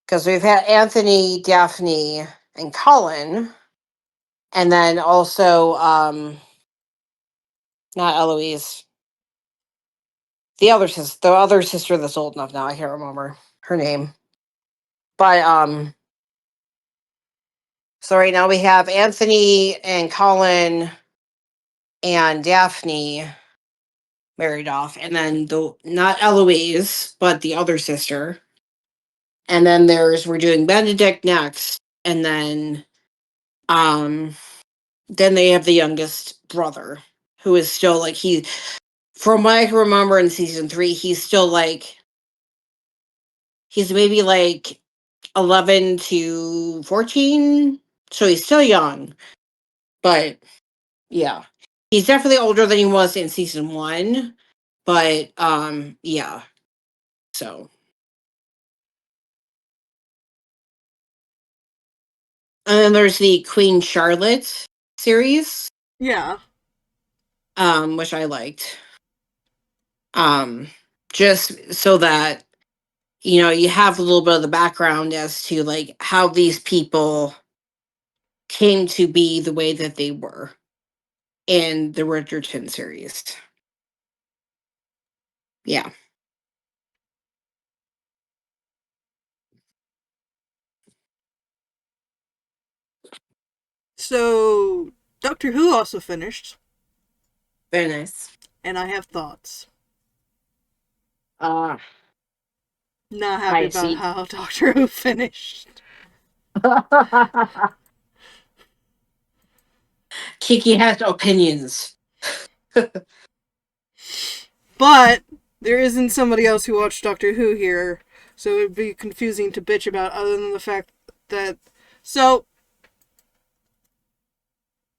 Because we've had Anthony, Daphne, and Colin. And then also not Eloise. The other sister that's old enough now, I can't remember her name. But so right now we have Anthony and Colin and Daphne. married off, and then not Eloise, but the other sister. And then we're doing Benedict next, and then they have the youngest brother, who is still like from what I can remember in season 3, he's still like he's maybe like 11 to 14, so he's still young. But yeah, he's definitely older than he was in season 1. But yeah, so. And then there's the Queen Charlotte series, Yeah. which I liked. Just so that, you have a little bit of the background as to like how these people came to be the way that they were in the Bridgerton series. Yeah. So, Doctor Who also finished, Very nice. and I have thoughts. Uh, Not happy I about see. how Doctor Who finished. Kiki has opinions. But there isn't somebody else who watched Doctor Who here, so it would be confusing to bitch about, other than the fact that... So,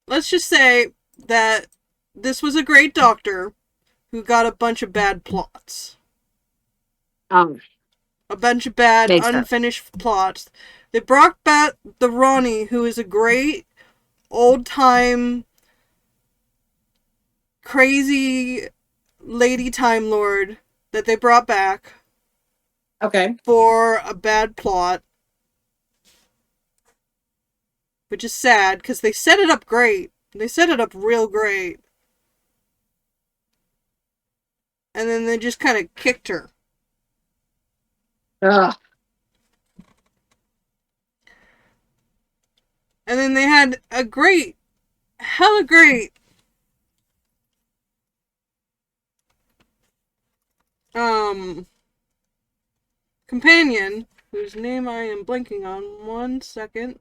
let's just say that this was a great doctor who got a bunch of bad plots. A bunch of bad, unfinished plots. They brought back the Ronnie, who is a great old-time crazy lady Time Lord that they brought back. Okay. For a bad plot. Which is sad, because they set it up great. They set it up real great. And then they just kind of kicked her. Ugh. And then they had a great, hella great, companion, whose name I am blanking on. 1 second.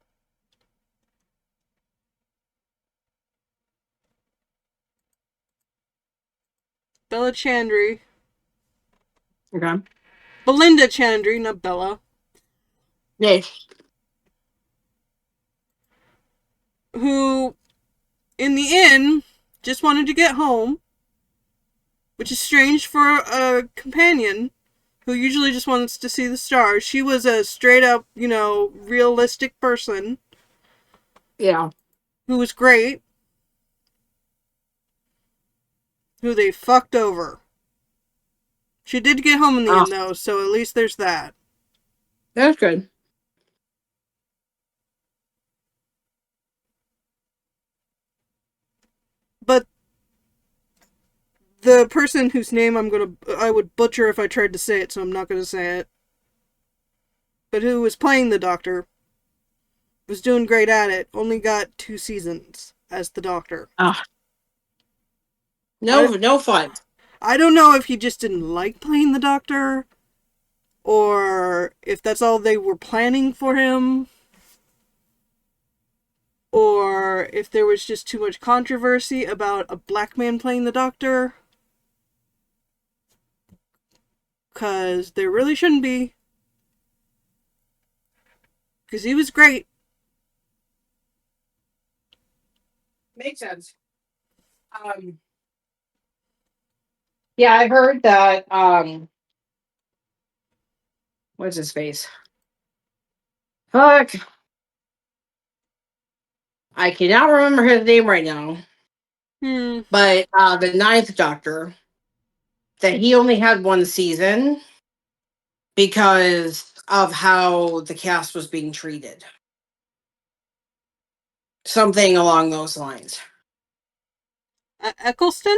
Bella Chandry. Okay. Belinda Chandry, not Bella. Yes. Who, in the end, just wanted to get home. Which is strange for a companion who usually just wants to see the stars. She was a straight up, realistic person. Yeah. Who was great. Who they fucked over. She did get home in the end, though, so at least there's that. That's good. But the person whose name I would butcher if I tried to say it, so I'm not gonna say it. But who was playing the Doctor, was doing great at it, only got 2 seasons as the Doctor. No fun. I don't know if he just didn't like playing the Doctor, or if that's all they were planning for him, or if there was just too much controversy about a black man playing the Doctor. Because there really shouldn't be. Because he was great. Makes sense. Yeah, I heard that, what's his face? Fuck. I cannot remember his name right now. But the 9th Doctor, that he only had 1 season because of how the cast was being treated. Something along those lines. Eccleston?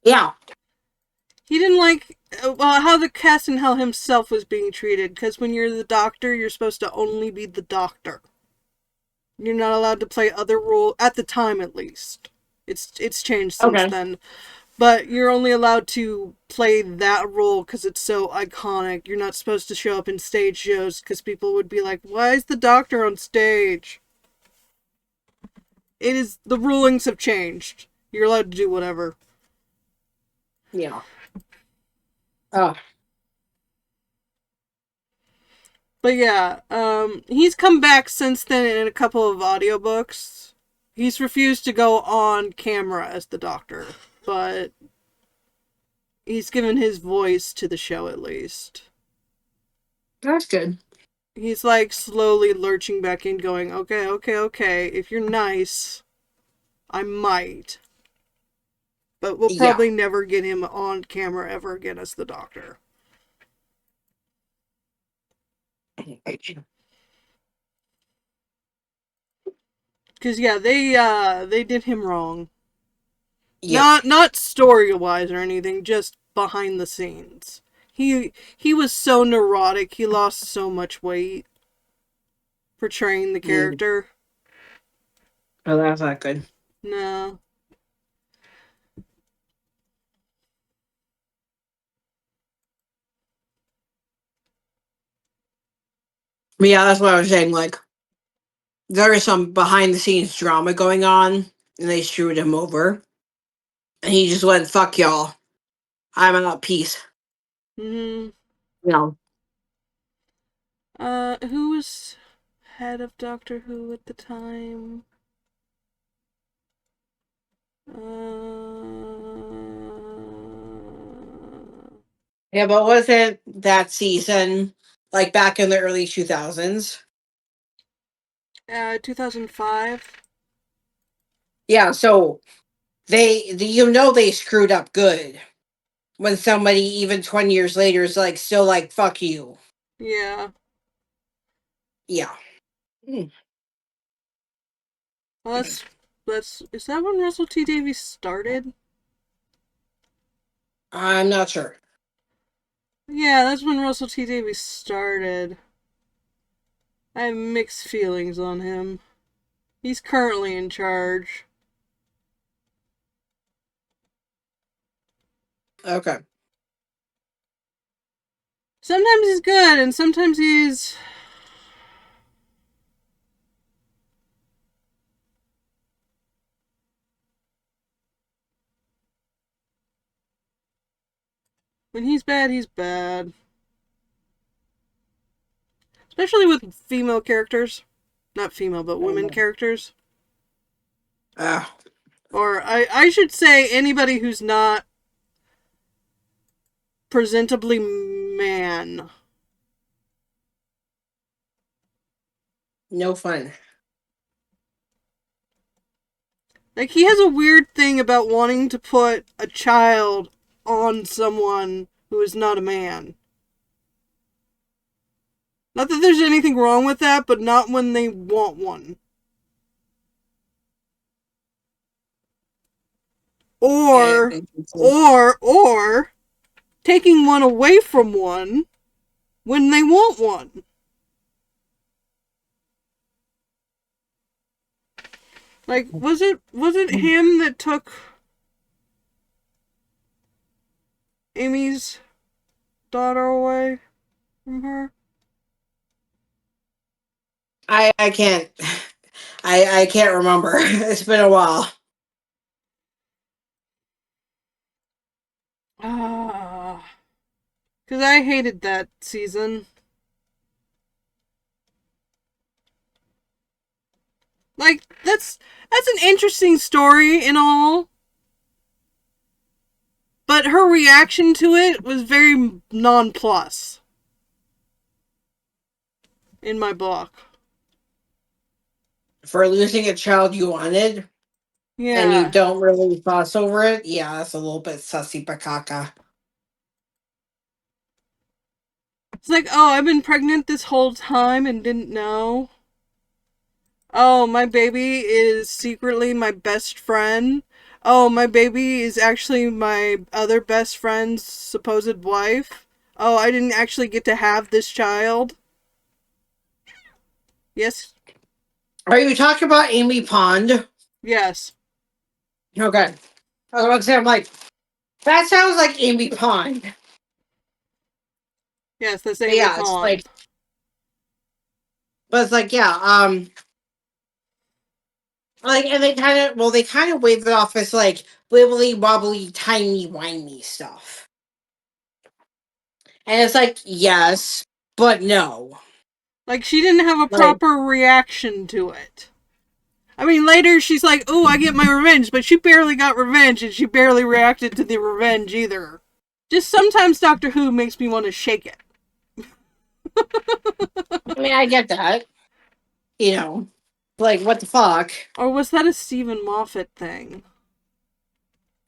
Yeah. He didn't like how the cast and how himself was being treated. Because when you're the Doctor, you're supposed to only be the Doctor. You're not allowed to play other roles, at the time at least. It's changed since then. But you're only allowed to play that role because it's so iconic. You're not supposed to show up in stage shows because people would be like, why is the Doctor on stage? The rulings have changed. You're allowed to do whatever. Yeah. Oh. But yeah, he's come back since then in a couple of audiobooks. He's refused to go on camera as the Doctor, but he's given his voice to the show at least. That's good. He's like slowly lurching back in, going, okay. If you're nice, I might. But we'll probably never get him on camera ever again as the Doctor. Because yeah, they did him wrong. Yeah. Not story-wise or anything, just behind the scenes. He was so neurotic, he lost so much weight portraying the character. Oh, that's not good. No. But yeah, that's what I was saying. Like, there is some behind the scenes drama going on, and they screwed him over. And he just went, fuck y'all. I'm out, peace. Mm-hmm. You know. Who was head of Doctor Who at the time? Yeah, but wasn't that season, like, back in the early 2000s? 2005. Yeah, so they screwed up good when somebody even 20 years later is like still like fuck you. Yeah. Yeah. Well, is that when Russell T Davies started? I'm not sure. Yeah, that's when Russell T Davies started. I have mixed feelings on him. He's currently in charge. Okay. Sometimes he's good, and sometimes he's... When he's bad, he's bad. Especially with female characters. Not female, but women characters. Or I should say anybody who's not presentably man. No fun. Like, he has a weird thing about wanting to put a child on someone who is not a man. Not that there's anything wrong with that, but not when they want one. Or taking one away from one when they want one. Like, was it him that took Amy's daughter away from her? I can't I can't remember. It's been a while. Because I hated that season. Like, that's an interesting story and all. But her reaction to it was very nonplus. In my book. For losing a child you wanted, Yeah. and you don't really fuss over it, yeah, that's a little bit sussy pakaka. It's like, oh, I've been pregnant this whole time and didn't know. Oh, my baby is secretly my best friend. Oh, my baby is actually my other best friend's supposed wife. Oh, I didn't actually get to have this child. Yes? Are you talking about Amy Pond? Yes. Okay. I was about to say, I'm like, That sounds like Amy Pond. Yes, that's But Amy yeah, it's Pond. like, but it's like, yeah, like, and they kind of wave it off as like wibbly wobbly, tiny, whiny stuff. And it's like, yes, but no. Like, she didn't have a proper reaction to it. I mean, later she's like, oh, I get my revenge, but she barely got revenge, and she barely reacted to the revenge either. Just sometimes Doctor Who makes me want to shake it. I mean, I get that. You know, like, what the fuck? Or was that a Stephen Moffat thing?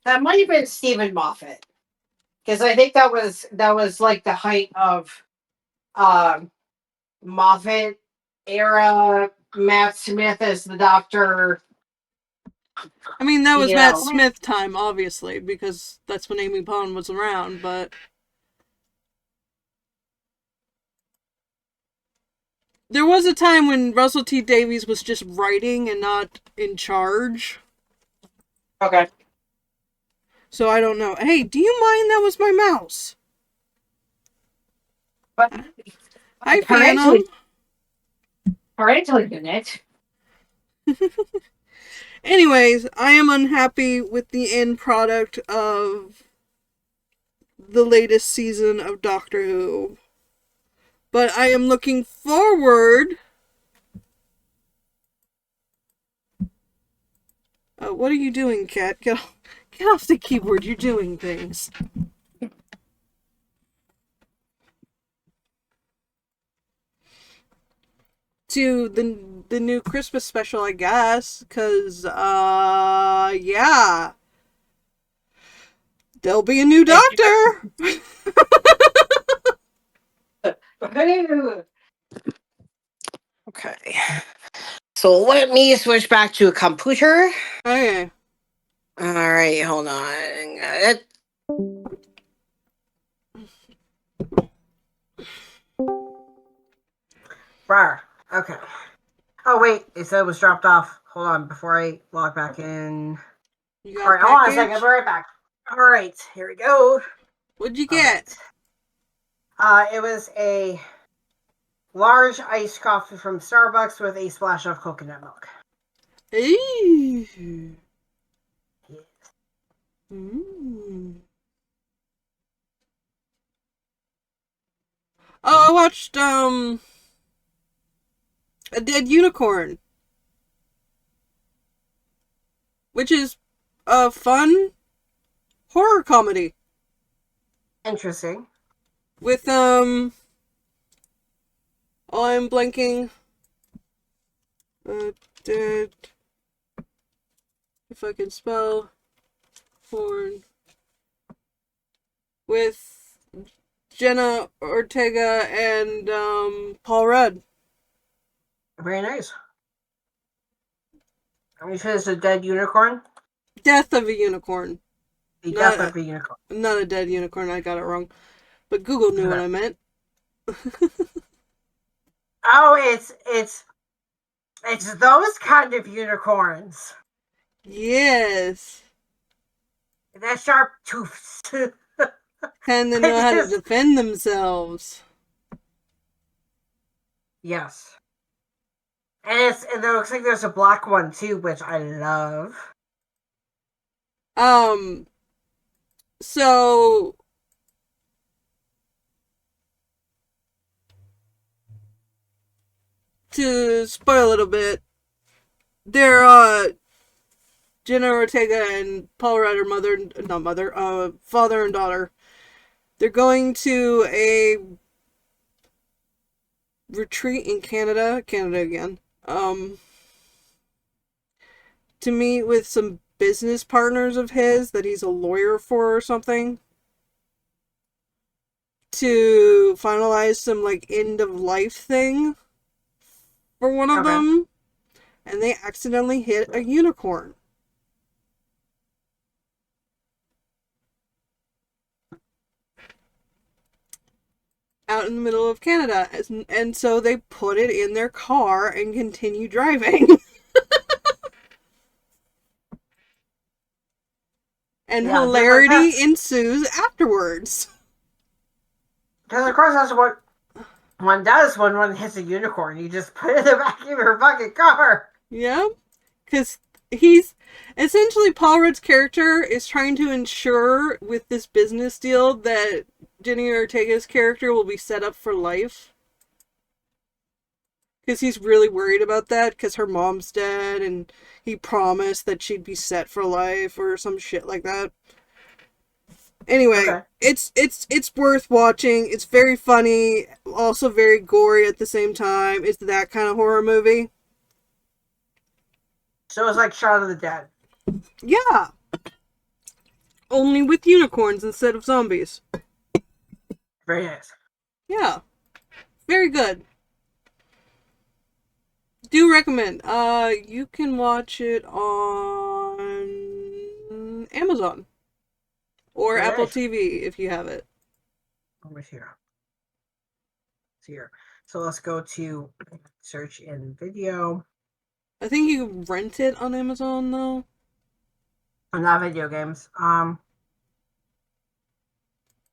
That might have been Stephen Moffat. Because I think that was like the height of Moffat era, Matt Smith as the Doctor. I mean, that was You Matt know. Smith time, obviously, because that's when Amy Pond was around, but... There was a time when Russell T Davies was just writing and not in charge. Okay. So I don't know. Hey, do you mind? That was my mouse. But Hi, Phantom. parental unit. Anyways, I am unhappy with the end product of the latest season of Doctor Who. But I am looking forward... what are you doing, Cat? Get off the keyboard. You're doing things. To the new Christmas special, I guess, because yeah, there'll be a new Doctor. Okay. So let me switch back to a computer. Okay. All right, hold on. Rar. Okay. Oh wait, it said it was dropped off. Hold on, before I log back in. You All got right, hold on a second. package? I'll be right back. All right, here we go. What'd you get? It was a large iced coffee from Starbucks with a splash of coconut milk. Ooh. Yes. Mm. Oh, I watched A Dead Unicorn, which is a fun horror comedy Interesting. with oh, I'm blanking. Dead. If I can spell horn. With Jenna Ortega and Paul Rudd. Very nice. You said it's a dead unicorn? Death of a Unicorn. The death of a unicorn. Not a dead unicorn, I got it wrong. But Google knew what I meant. Oh, it's those kind of unicorns. Yes. That sharp tooths. And they know how to defend themselves. Yes. And it looks like there's a black one too, which I love. So to spoil a little bit, they're Jenna Ortega and Paul Rudd are father and daughter. They're going to a retreat in Canada again, to meet with some business partners of his that he's a lawyer for or something, to finalize some like end of life thing for one of them, and they accidentally hit a unicorn. Out in the middle of Canada, and so they put it in their car and continue driving. And Yeah, hilarity ensues afterwards. Because of course that's what one does when one hits a unicorn. You just put it in the back of your fucking car. Yeah, because he's essentially Paul Rudd's character is trying to ensure with this business deal that Jenny Ortega's character will be set up for life. Because he's really worried about that because her mom's dead and he promised that she'd be set for life or some shit like that. Anyway, Okay. it's worth watching. It's very funny, also very gory at the same time. It's that kind of horror movie. So it's like Shaun of the Dead. Yeah. Only with unicorns instead of zombies. Very nice. Yeah. Very good. Do recommend. You can watch it on Amazon. Or Very Apple nice. TV if you have it. Over here. It's here. So let's go to search in video. I think you can rent it on Amazon though. Not video games.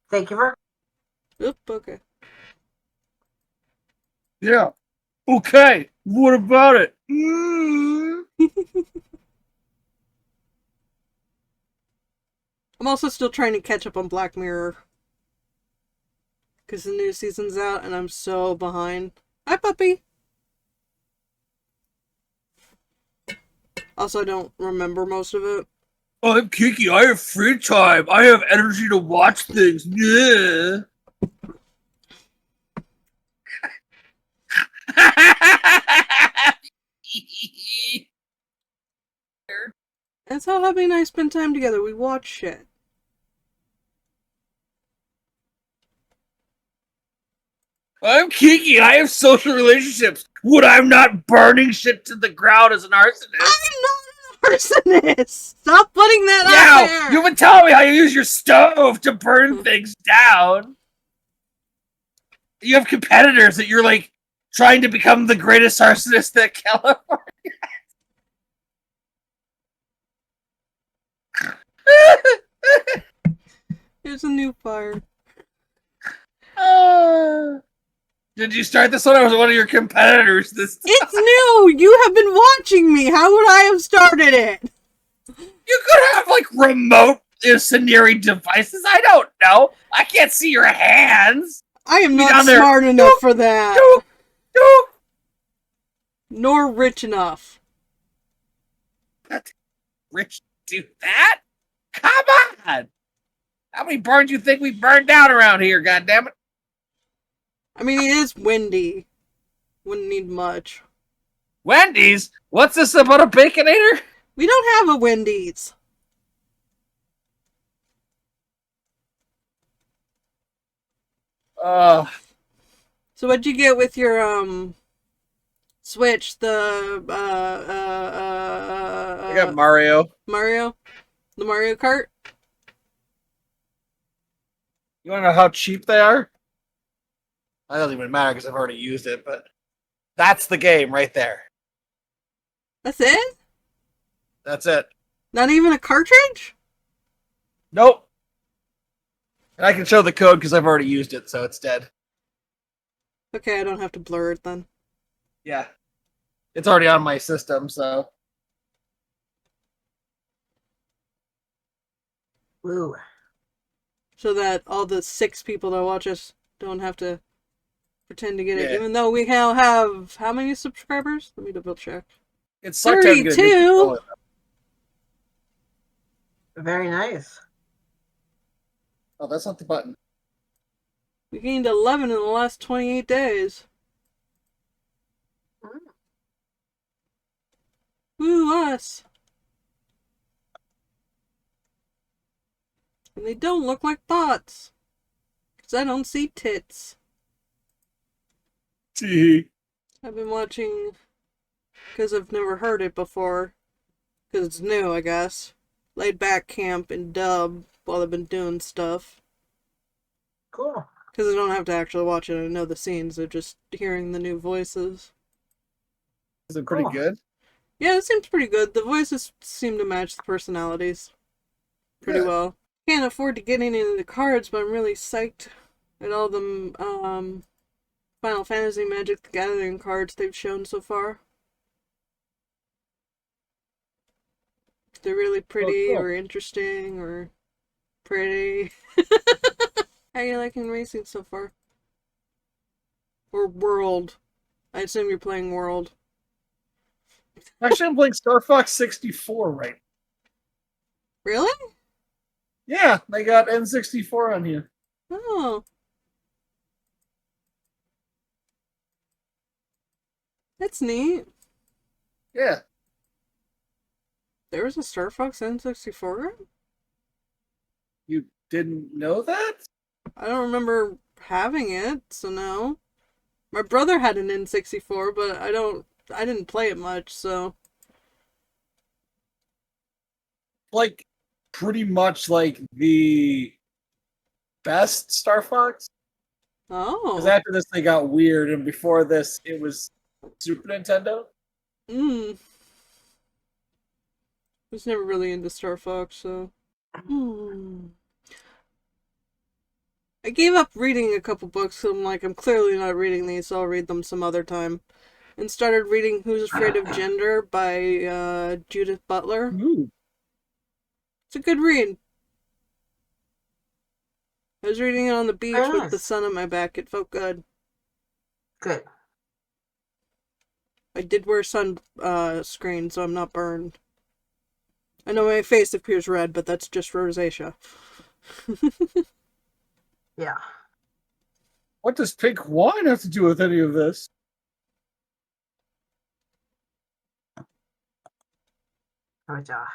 Thank you for. Oop, okay. Yeah. Okay. What about it? I'm also still trying to catch up on Black Mirror. Because the new season's out and I'm so behind. Hi, puppy! Also, I don't remember most of it. I'm Kiki. I have free time. I have energy to watch things. Yeah. That's how Hubby and I spend time together. We watch shit. I'm Kiki. I have social relationships. When I'm not burning shit to the ground as an arsonist. I'm not an arsonist! Stop putting that out there! You've been telling me how you use your stove to burn things down. You have competitors that you're like trying to become the greatest arsonist that California. Here's a new fire. Did you start this one or was it one of your competitors this time? It's new! You have been watching me! How would I have started it? You could have like remote engineering devices. I don't know. I can't see your hands. I am down not there. smart enough for that. Doop, doop. Nor rich enough. What? Rich do that? Come on! How many barns you think we burned down around here, goddammit? I mean, it is windy. Wouldn't need much. Wendy's? What's this about a Baconator? We don't have a Wendy's. So what'd you get with your, Switch? I got Mario. Mario? The Mario Kart? You wanna know how cheap they are? That doesn't even matter because I've already used it, but that's the game right there. That's it? That's it. Not even a cartridge? Nope. And I can show the code because I've already used it, so it's dead. Okay, I don't have to blur it then. Yeah. It's already on my system, so. Woo. So that all the 6 people that watch us don't have to pretend to get it, Yeah. even though we now have how many subscribers? Let me double check. It's 32. Very nice. Oh, that's not the button. We gained 11 in the last 28 days. Woo, us. And they don't look like bots. Because I don't see tits. Tee. I've been watching, because I've never heard it before, because it's new, I guess. Laid Back Camp and dub while I've been doing stuff. Cool. Because I don't have to actually watch it, I know the scenes, they're just hearing the new voices. Is it pretty Cool. good? Yeah, it seems pretty good. The voices seem to match the personalities. pretty Good. well. Can't afford to get any of the cards, but I'm really psyched at all the Final Fantasy Magic the Gathering cards they've shown so far. They're really pretty cool. or interesting or pretty. How are you liking racing so far? Or World? I assume you're playing World. Actually, I'm playing Star Fox 64 right now. Really? Yeah, they got N64 on here. Oh. That's neat. Yeah. There was a Star Fox N64? You didn't know that? I don't remember having it, so no. My brother had an N64, but I didn't play it much, so. Like, pretty much like the best Star Fox. Because Oh. after this, they got weird, and before this, it was Super Nintendo. I was never really into Star Fox, so. I gave up reading a couple books, so I'm like, I'm clearly not reading these, so I'll read them some other time. And started reading Who's Afraid of Gender by Judith Butler. Ooh. It's a good read. I was reading it on the beach Very with the nice. sun on my back. It felt good. Good. I did wear sun screen, so I'm not burned. I know my face appears red, but that's just rosacea. Yeah. What does pink wine have to do with any of this? Good job.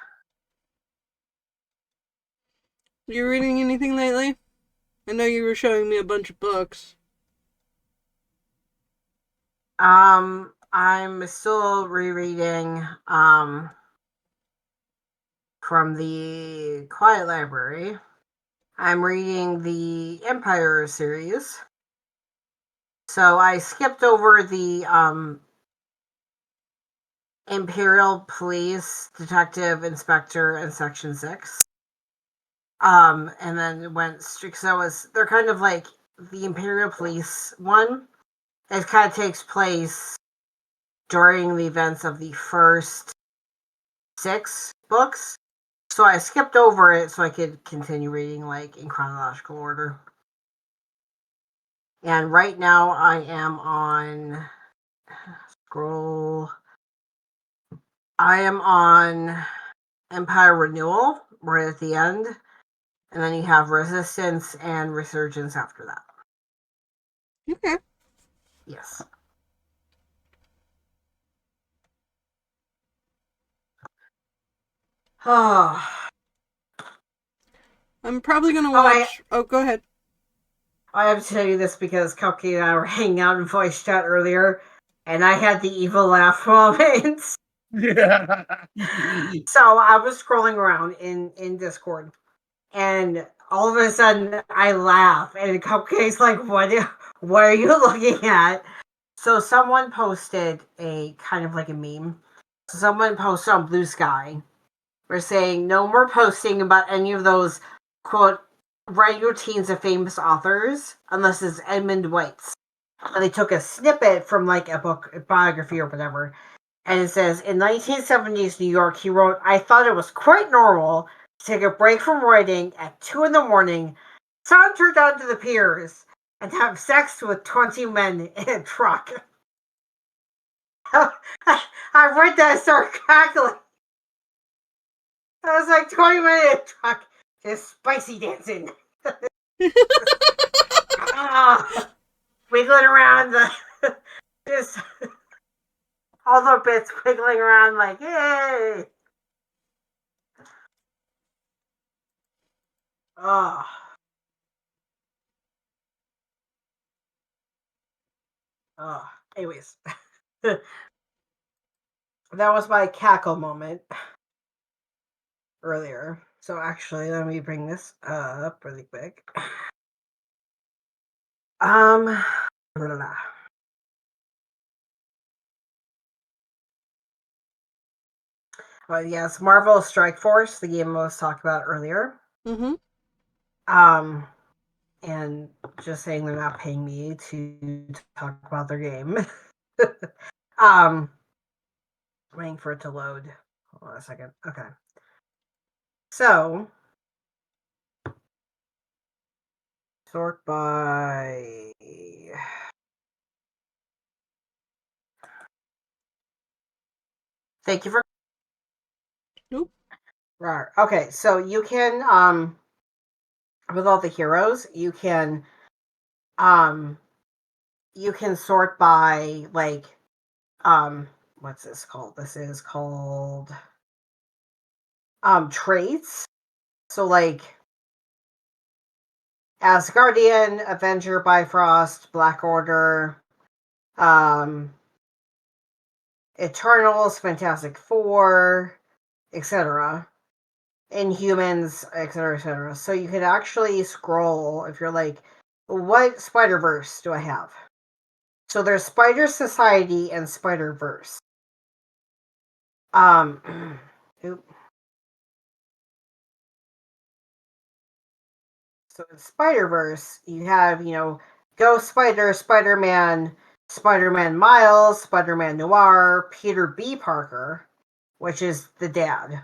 You reading anything lately? I know you were showing me a bunch of books. I'm still rereading from the Quiet Library. I'm reading the Empire series. So I skipped over the Imperial Police Detective Inspector in Section 6. And then went straight, so they're kind of like the Imperial Police one. It kind of takes place during the events of the first 6 books. So I skipped over it so I could continue reading like in chronological order. And right now I am on I am on Empire Renewal. We're at the end. And then you have Resistance and Resurgence after that. Okay. Yes. Oh. I'm probably gonna watch... Oh, go ahead. I have to tell you this because Cupcake and I were hanging out in voice chat earlier, and I had the evil laugh moment. Yeah. So I was scrolling around in Discord, and all of a sudden I laugh, and Cupcake's like, what are you looking at? So someone posted a kind of like a meme. So someone posted on Blue Sky. We're saying no more posting about any of those, quote, writing routines of famous authors unless it's Edmund White's. And they took a snippet from like a book, a biography or whatever. And it says, in 1970s New York, he wrote, I thought it was quite normal to take a break from writing at 2 a.m, saunter down to the piers, and have sex with 20 men in a truck. I read that and started cackling. I was like 20 men in a truck, just spicy dancing. Wiggling around just all the bits wiggling around like, yay! Oh. Anyways. That was my cackle moment earlier. So actually, let me bring this up really quick. Blah, blah, blah. But yes, Marvel Strike Force, the game I was talking about earlier. Mm-hmm. And just saying they're not paying me to talk about their game. Waiting for it to load. Hold on a second. Okay. So sort by thank you for Nope. right. Okay, so you can with all the heroes, you can sort by like what's this called? This is called traits. So like Asgardian, Avenger, Bifrost, Black Order, Eternals, Fantastic Four, etc. Inhumans, etc., etc. So you could actually scroll if you're like, what Spider-Verse do I have? So there's Spider Society and Spider-Verse. Oop. So in Spider-Verse, you have, Ghost Spider, Spider-Man, Spider-Man Miles, Spider-Man Noir, Peter B. Parker, which is the dad,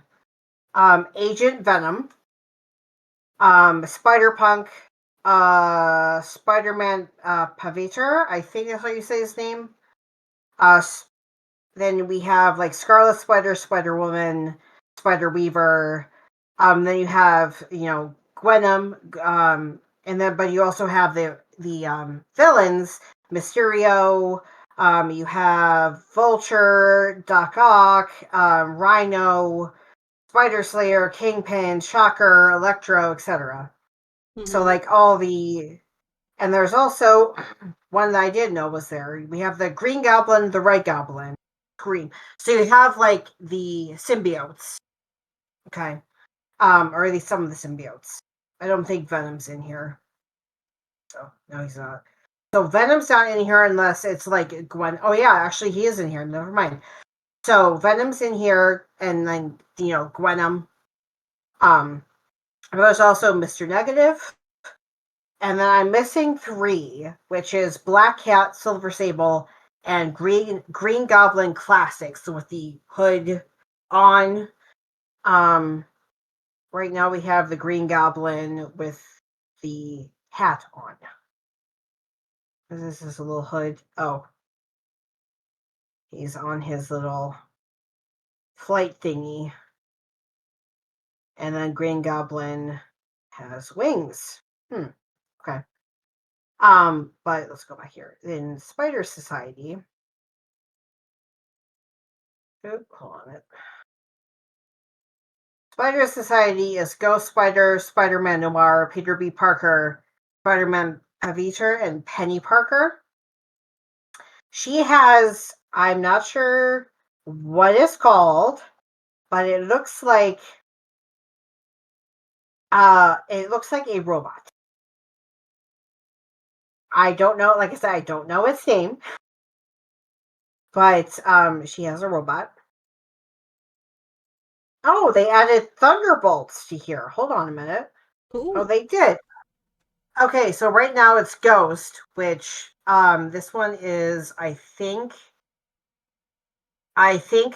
Agent Venom, Spider-Punk, Spider-Man Paviter, I think that's how you say his name. Then we have like Scarlet Spider, Spider-Woman, Spider-Weaver. Then you have, Gwenom, but you also have the villains, Mysterio. You have Vulture, Doc Ock, Rhino, Spider Slayer, Kingpin, Shocker, Electro, etc. Mm-hmm. So like all the, and there's also one that I did know was there. We have the Green Goblin, the Red Goblin, Green. So you have like the symbiotes, okay, or at least some of the symbiotes. I don't think Venom's in here, so no, he's not. So Venom's not in here unless it's like Gwen. Oh yeah, actually he is in here. Never mind. So Venom's in here, and then Gwenom. There's also Mr. Negative. And then I'm missing 3, which is Black Cat, Silver Sable, and Green Goblin Classics with the hood on. Right now we have the Green Goblin with the hat on. This is a little hood. Oh. He's on his little flight thingy. And then Green Goblin has wings. Okay. But let's go back here. In Spider Society. Hold on. Spider Society is Ghost Spider, Spider-Man Noir, Peter B. Parker, Spider-Man Paviter, and Penny Parker. She has, I'm not sure what it's called, but it looks like a robot. I don't know, like I said, I don't know its name, but she has a robot. Oh, they added Thunderbolts to here. Hold on a minute. Ooh. Oh, they did. Okay, so right now it's Ghost, which this one is, I think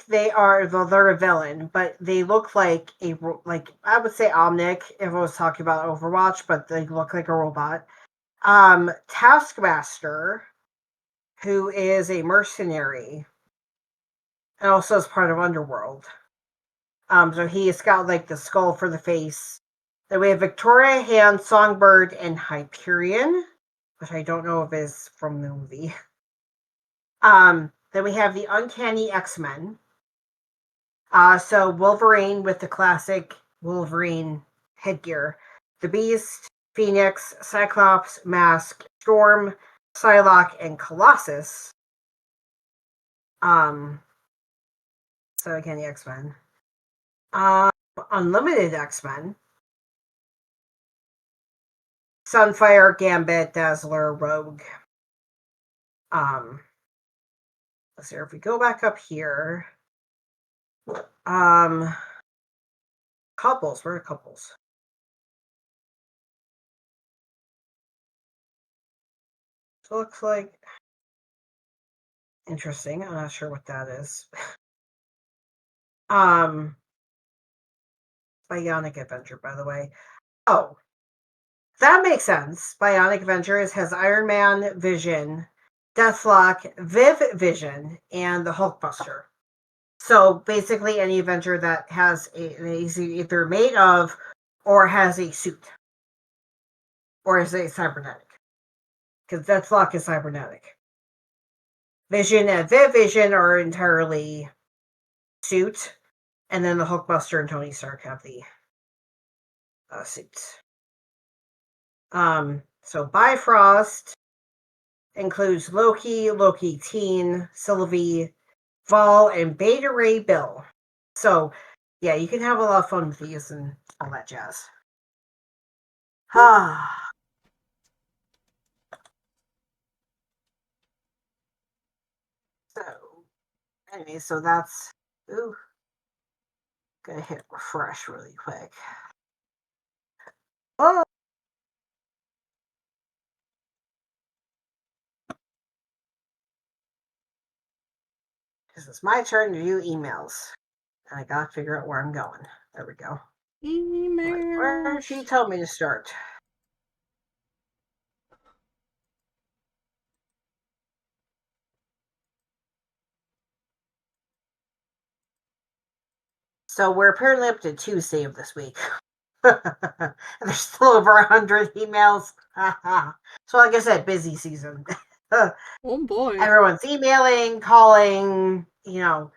they are, though they're a villain, but they look like I would say Omnic if I was talking about Overwatch, but they look like a robot. Taskmaster, who is a mercenary, and also is part of Underworld. So he's got like the skull for the face. Then we have Victoria Hand, Songbird, and Hyperion, which I don't know if is from the movie. Then we have the Uncanny X-Men. So Wolverine with the classic Wolverine headgear. The Beast, Phoenix, Cyclops, Mask, Storm, Psylocke, and Colossus. So again, the X-Men. Unlimited X-Men. Sunfire, Gambit, Dazzler, Rogue. Let's see if we go back up here. Couples. Where are couples? So it looks like interesting. I'm not sure what that is. Bionic Adventure, by the way. Oh, that makes sense. Bionic Adventures has Iron Man, Vision, Deathlock, Vision, and the Hulkbuster. So basically, any Avenger that has is either made of or has a suit or is a cybernetic, because Deathlock is cybernetic. Vision and Vision are entirely suit, and then the Hulkbuster and Tony Stark have the suits. So Bifrost includes Loki Teen, Sylvie, Vol, and Beta Ray Bill. So yeah, you can have a lot of fun with these and all that jazz. So anyway, so that's gonna hit refresh really quick. Oh, because it's my turn to do emails. And I gotta figure out where I'm going. There we go. Emails. Where she told me to start. So we're apparently up to Tuesday of this week. There's still over 100 emails. So like I said, busy season. Oh boy. Everyone's emailing, calling, So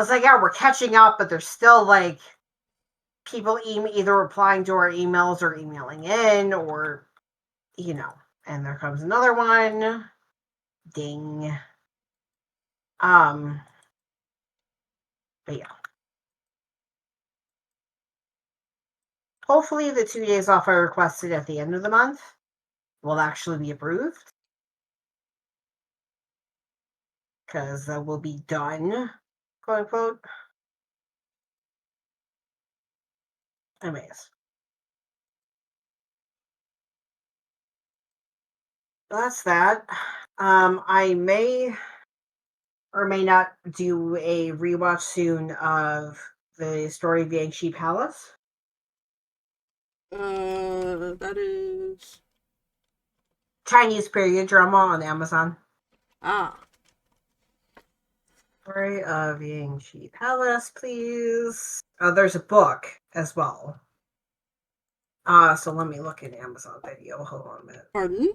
it's like, yeah, we're catching up, but there's still like people either replying to our emails or emailing in, or and there comes another one. Ding. But yeah. Hopefully the 2 days off I requested at the end of the month will actually be approved, because that will be done, quote unquote. Anyways. That's that. I may or may not do a rewatch soon of the story of Yang-Chi Palace. That is Chinese period drama on Amazon. Story of Yang-Chi Palace, please. There's a book as well. So let me look at Amazon Video. Hold on a minute. Pardon?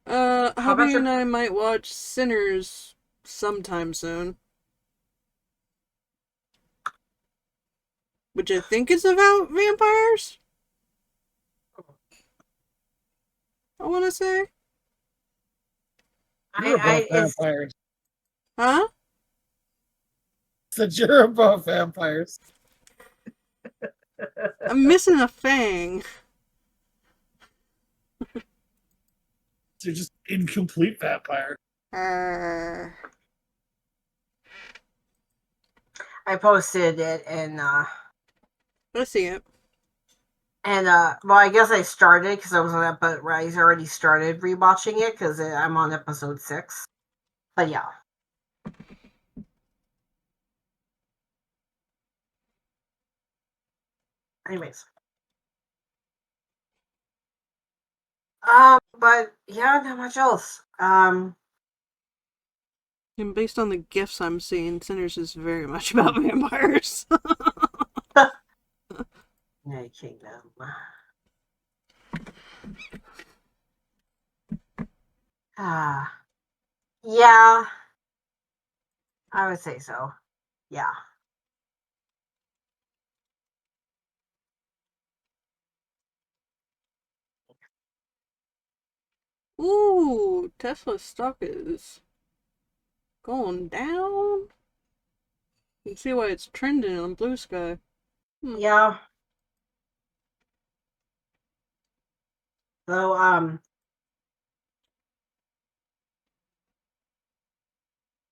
Hubby and I might watch Sinners sometime soon. Which I think is about vampires? I want to say. You're above vampires. Huh? Said you're above vampires. I'm missing a fang. You're just incomplete vampire. I posted it and I see it. And well, I guess I started because I was on but I already started rewatching it because I'm on episode 6. But yeah. Anyways. But yeah, not much else. And based on the gifs I'm seeing, Sinners is very much about vampires. Night Kingdom. Yeah. I would say so. Yeah. Ooh, Tesla stock is going down. You can see why it's trending on Blue Sky. Yeah. So,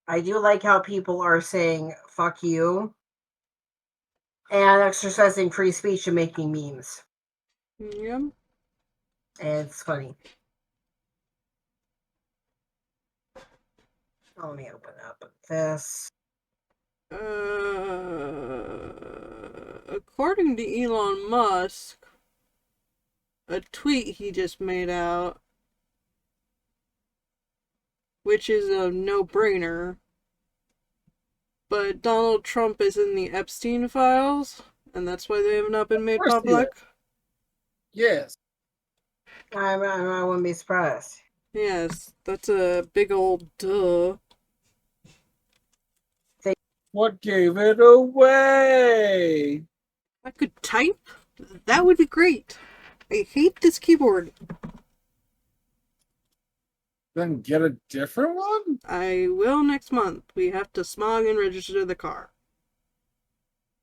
I do like how people are saying fuck you, and exercising free speech and making memes. Yeah. It's funny. Let me open up this. According to Elon Musk, a tweet he just made out, which is a no-brainer, but Donald Trump is in the Epstein files, and that's why they have not been made course he public. Yes. I wouldn't be surprised. Yes, that's a big old duh. What gave it away? I could type? That would be great. I hate this keyboard. Then get a different one? I will next month. We have to smog and register the car.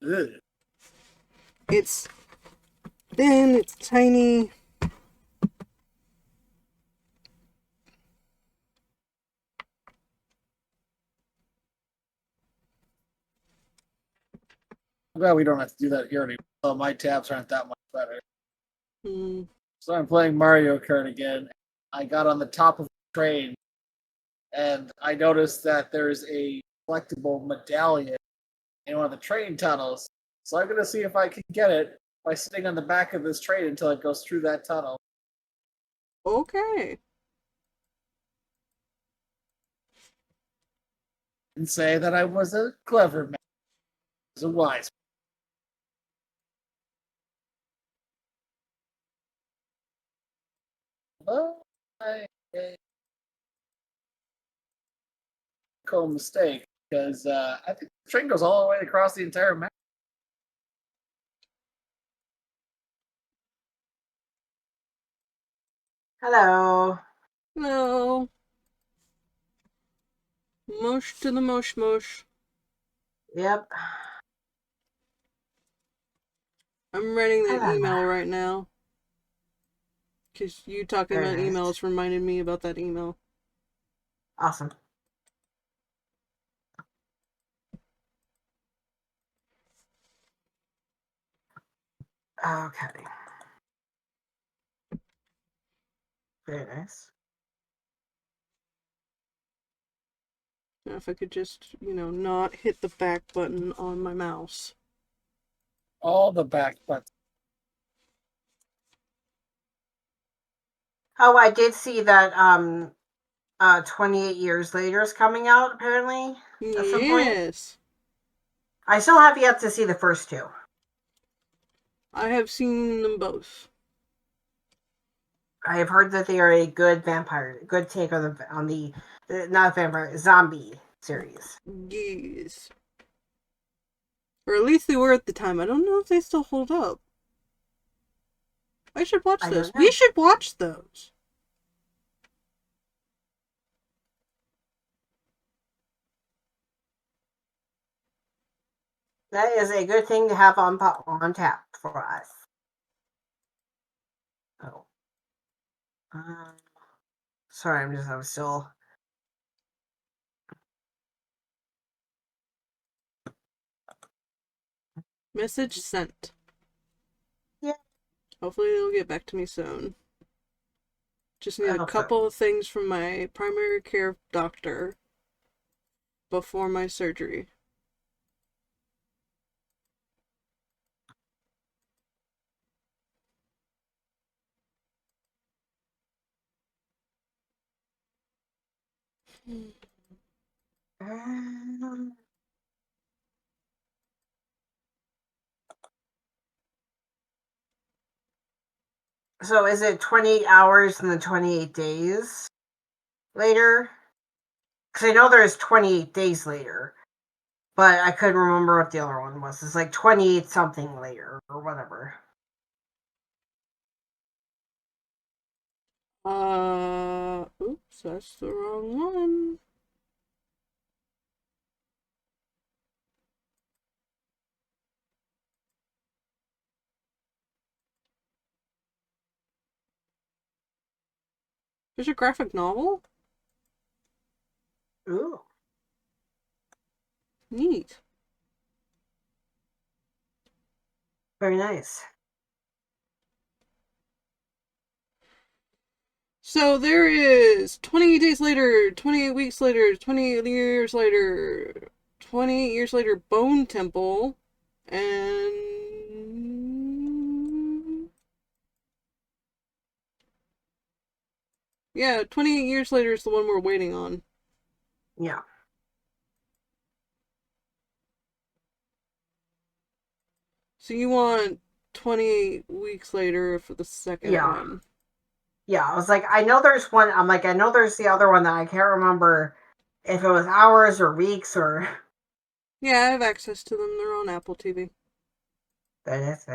Ugh. It's thin, it's tiny. I'm glad we don't have to do that here anymore. Oh, my tabs aren't that much better. Hmm. So I'm playing Mario Kart again. I got on the top of the train, and I noticed that there's a collectible medallion in one of the train tunnels. So I'm going to see if I can get it by sitting on the back of this train until it goes through that tunnel. Okay. And say that I was a clever man. I was a wise man. Well, I made a cool mistake because I think the train goes all the way across the entire map. Hello. No. Mosh to the mosh mosh. Yep. I'm writing that Hello. email right now. Because you talking Very about nice. emails reminded me about that email. Awesome. Okay. Very nice. Now if I could just, not hit the back button on my mouse. All the back buttons. Oh, I did see that 28 Years Later is coming out, apparently, at some point. Yes. I still have yet to see the first two. I have seen them both. I have heard that they are a good take on the not vampire, zombie series. Yes. Or at least they were at the time. I don't know if they still hold up. I should watch I those. don't know. We should watch those. That is a good thing to have on tap for us. Oh. Sorry, I'm still. Message sent. Yeah. Hopefully they'll get back to me soon. Just need I a hope couple so. of things from my primary care doctor before my surgery. So is it 28 hours and then 28 days later? Because I know there's 28 days later, but I couldn't remember what the other one was. It's like 28 something later or whatever. Oops, that's the wrong one. There's a graphic novel? Ooh. Neat. Very nice. So there is 28 days later, 28 weeks later, 28 years later, 28 years later, Bone Temple, and yeah, 28 years later is the one we're waiting on. Yeah. So you want 28 weeks later for the second one. Yeah, I was like, I know there's one. I'm like, I know there's the other one that I can't remember if it was hours or weeks or. Yeah, I have access to them. They're on Apple TV. That is.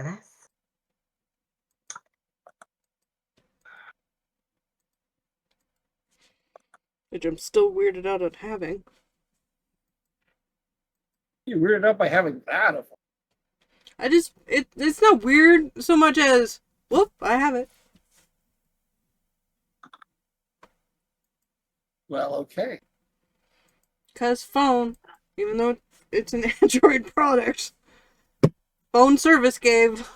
Which I'm still weirded out at having. You weirded out by having that. It's not weird so much as, whoop, I have it. Well, okay. Because phone, even though it's an Android product, phone service gave.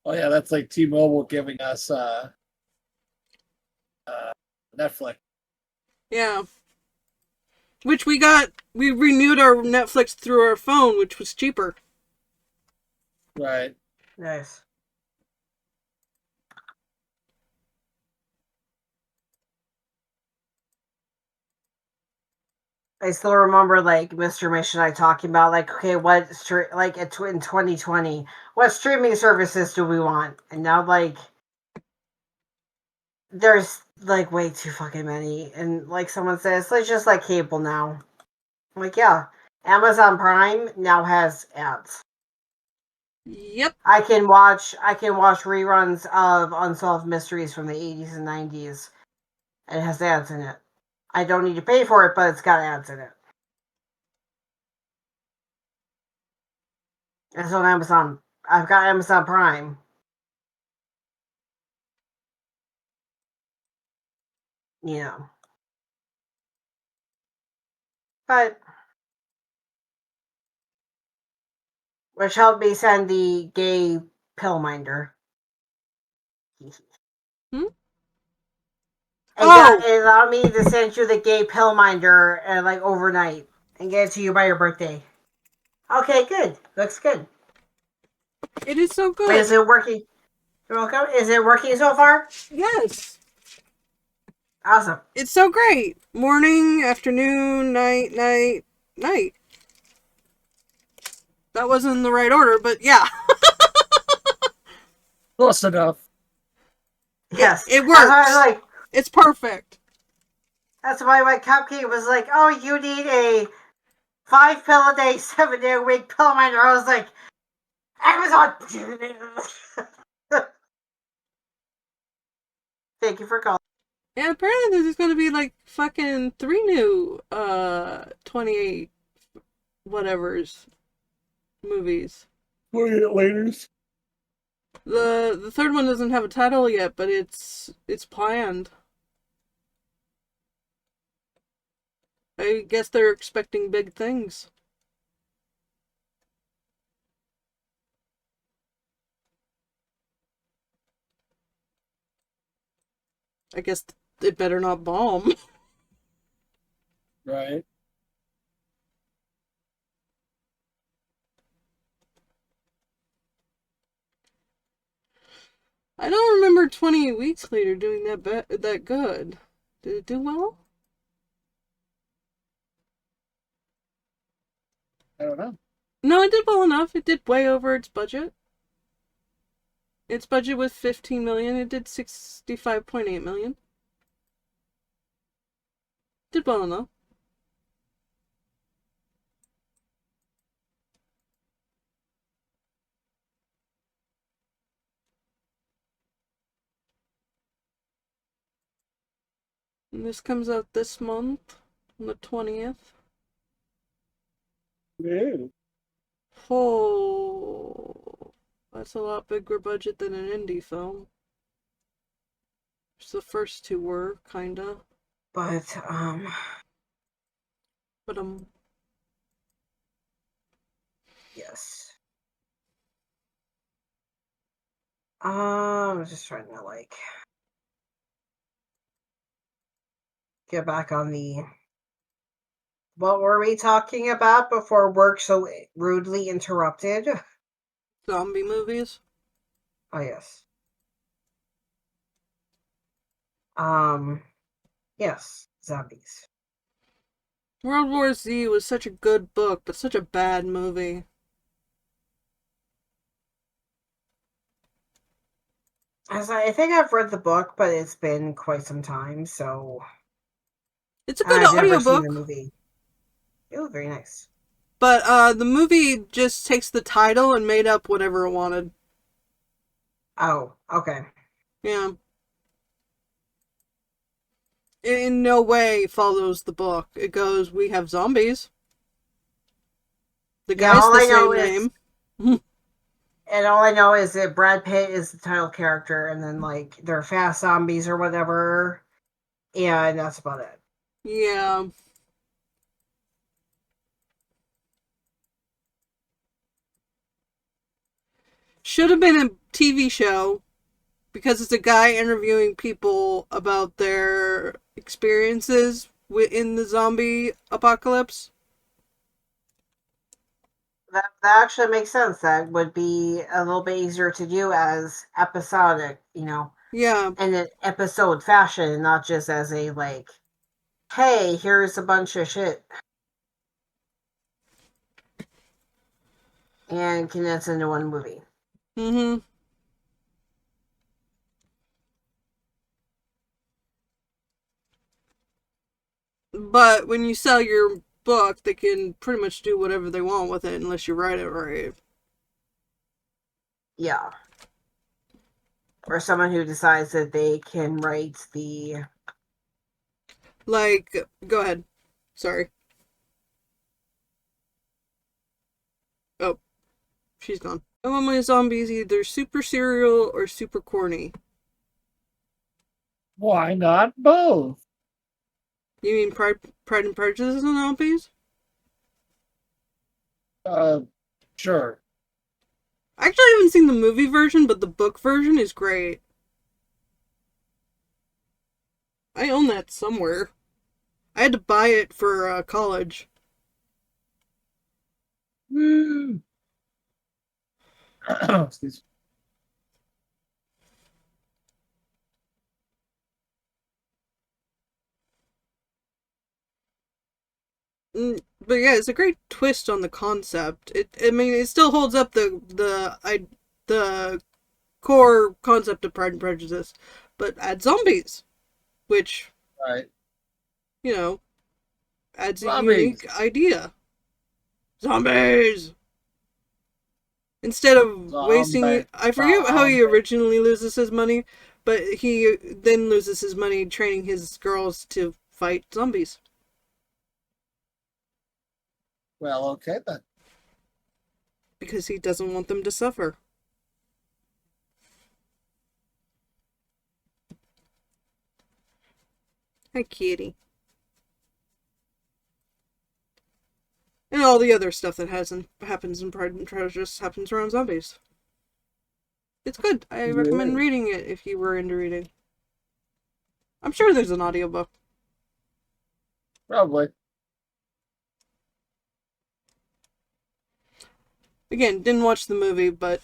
Oh yeah, that's like T-Mobile giving us Netflix. Yeah. Which we renewed our Netflix through our phone, which was cheaper. Right. Nice. I still remember like Mr. Mission I talking about like, okay, what like in 2020, what streaming services do we want? And now like there's like way too fucking many. And like someone says, it's just like cable now. I'm like, yeah, Amazon Prime now has ads. Yep. I can watch reruns of Unsolved Mysteries from the 80s and 90s. And it has ads in it. I don't need to pay for it, but it's got ads in it. It's on Amazon. I've got Amazon Prime. You know. But which helped me send the gay pill minder. Hmm? It allowed me to send you the gay pill minder like overnight and get it to you by your birthday. Okay, good. Looks good. It is so good. Wait, is it working? You're welcome. Is it working so far? Yes. Awesome. It's so great. Morning, afternoon, night. That wasn't in the right order, but yeah. Close enough. Yes. It works. That's why I was like, it's perfect. That's why my cupcake was like, oh, you need a 5 pill a day, 7 day a week pill minder. I was like, Amazon. Thank you for calling. Yeah, apparently there's going to be like fucking 3 new 28 whatevers movies. 28 laters. The third one doesn't have a title yet, but it's planned. I guess they're expecting big things. I guess it better not bomb. Right. I don't remember 28 weeks later doing that good. Did it do well? I don't know. No, it did well enough. It did way over its budget. Its budget was $15 million. It did $65.8 million. Did well enough. And this comes out this month, on the 20th. Yeah. Oh, that's a lot bigger budget than an indie film. Which the first two were, kinda. But, But, yes. I'm just trying to get back on the. What were we talking about before work so rudely interrupted? Zombie movies. Oh yes. Yes, zombies. World War Z was such a good book, but such a bad movie. As I think I've read the book, but it's been quite some time, so It's a good I've never seen the audiobook, movie. It was very nice. but the movie just takes the title and made up whatever it wanted. Oh, okay. Yeah. It in no way follows the book. It goes, we have zombies. The Yeah, guy's all the I know same is, name. and all I know is that Brad Pitt is the title character, and then they're fast zombies or whatever, and that's about it. Yeah. Should have been a TV show because it's a guy interviewing people about their experiences in the zombie apocalypse. That actually makes sense. That would be a little bit easier to do as episodic, Yeah. in an episode fashion, not just as a hey, here's a bunch of shit and condense into one movie. Mm-hmm. But when you sell your book, they can pretty much do whatever they want with it unless you write it right. Yeah. Or someone who decides that they can write the. Like, go ahead. Sorry. Oh, she's gone. I want my zombies either super serial or super corny. Why not both? You mean Pride and Prejudice and zombies? Sure. Actually, I haven't seen the movie version, but the book version is great. I own that somewhere. I had to buy it for college. Excuse But yeah, it's a great twist on the concept. I mean, it still holds up the core concept of Pride and Prejudice, but add zombies, which Right. Adds a Zombies. unique idea. Zombies! Instead of wasting, I forget how he originally loses his money, but he then loses his money training his girls to fight zombies. Well, okay then. Because he doesn't want them to suffer. Hi, kitty. And all the other stuff that happens in Pride and Prejudice happens around zombies. It's good. I recommend reading it if you were into reading. I'm sure there's an audiobook. Probably. Again, didn't watch the movie, but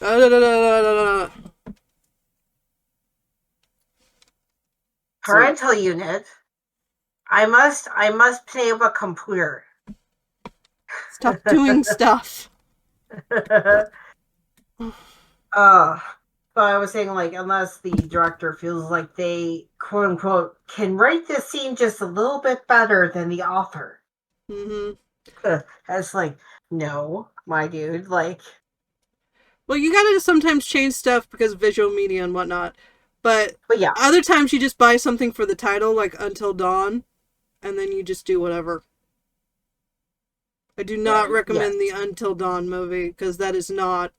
Parental unit. I must play with a computer. Stop doing stuff. So I was saying, unless the director feels like they, quote unquote, can write this scene just a little bit better than the author. Mm-hmm. It's no, my dude, Well, you gotta sometimes change stuff because of visual media and whatnot. But yeah. Other times you just buy something for the title, like Until Dawn, and then you just do whatever. I do not recommend the Until Dawn movie, because that is not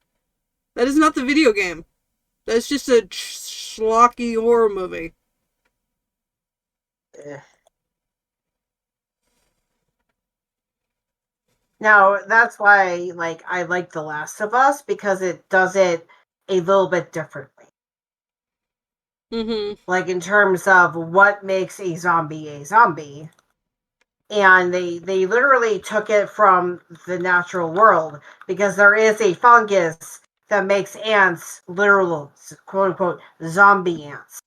the video game. That's just a schlocky horror movie. Now, that's why, I like The Last of Us, because it does it a little bit differently. Mm-hmm. Like in terms of what makes a zombie a zombie. And they literally took it from the natural world, because there is a fungus that makes ants literal, quote unquote, zombie ants.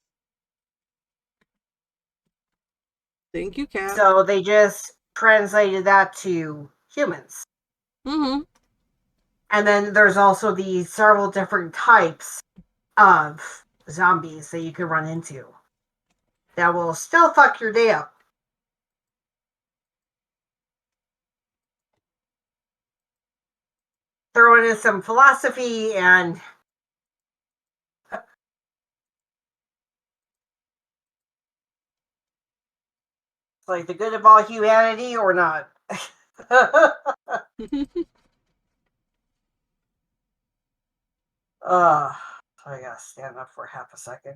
Thank you, Cat. So they just translated that to humans. Mm-hmm. And then there's also the several different types of zombies that you can run into that will still fuck your day up. Throw in some philosophy and like the good of all humanity or not. I gotta stand up for half a second.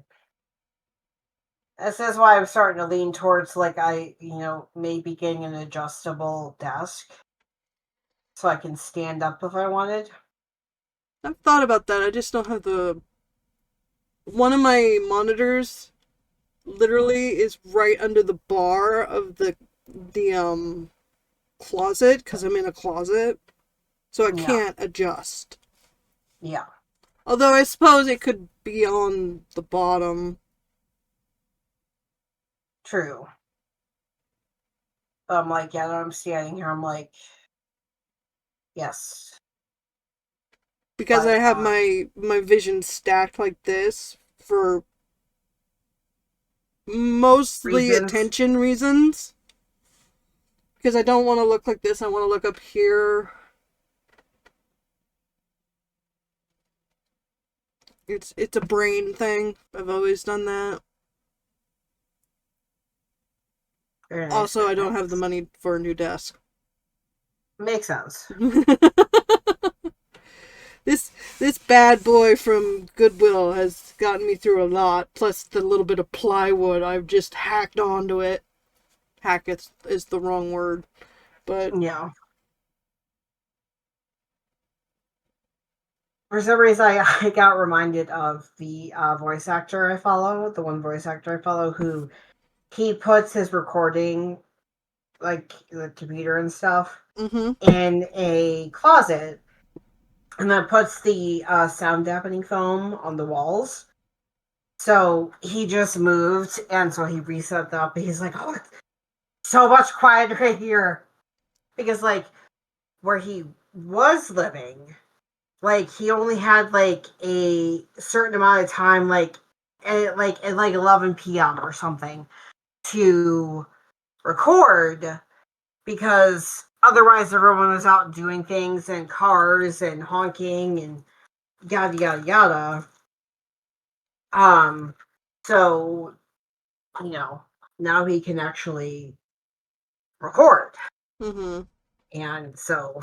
This is why I'm starting to lean towards maybe getting an adjustable desk so I can stand up if I wanted. I've thought about that. I just don't have the... One of my monitors literally is right under the bar of the closet, because I'm in a closet, so I can't adjust. Yeah. Although I suppose it could be on the bottom. True. I'm like, yeah, I'm standing here, I'm like, yes. Because But, I have my vision stacked like this for mostly reasons. attention reasons. Because I don't want to look like this, I want to look up here. It's a brain thing. I've always done that. Very nice, Also, very I don't nice. have the money for a new desk. Makes sense. This bad boy from Goodwill has gotten me through a lot. Plus the little bit of plywood I've just hacked onto it. Hack is the wrong word, but Yeah. For some reason, I got reminded of the voice actor I follow, the one voice actor I follow, who he puts his recording, like the computer and stuff, in a closet, and then puts the sound dampening foam on the walls. So he just moved, and so he reset that up. And he's like, "Oh, it's so much quieter here," because like where he was living, like he only had like a certain amount of time, at 11 p.m. or something to record, because otherwise everyone was out doing things and cars and honking and yada yada yada. So now he can actually record, and so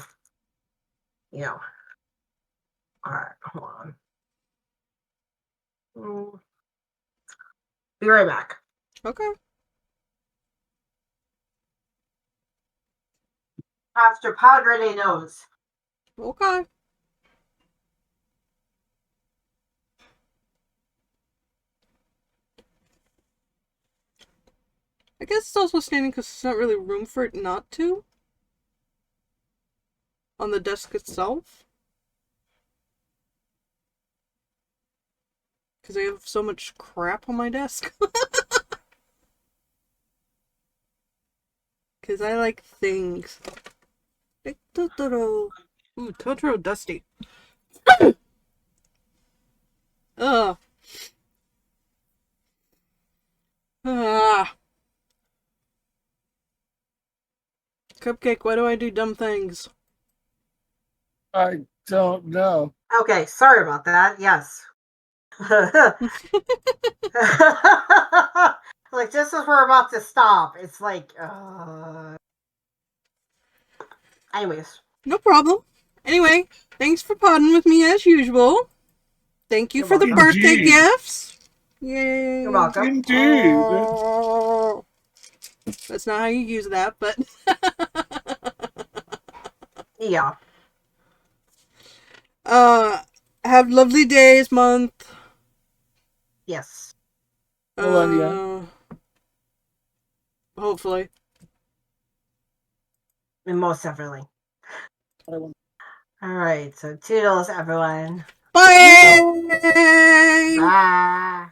all right, hold on. Be right back. Okay. After Padre de knows. Okay. I guess it's also standing because there's not really room for it not to. On the desk itself. Because I have so much crap on my desk. Because I like things. Like Totoro. Ooh, Totoro Dusty. Ugh. Ah. Cupcake, why do I do dumb things? I don't know. Okay, sorry about that. Yes. Like, just as we're about to stop, it's like, anyways. No problem. Anyway, thanks for podding with me as usual. Thank you for the birthday gifts. Yay. You're welcome. Indeed. Oh. That's not how you use that, but... Yeah. Have lovely days, month. Yes. Millennia. Hopefully. And most definitely. I won't- Alright, so toodles, everyone. Bye! Bye.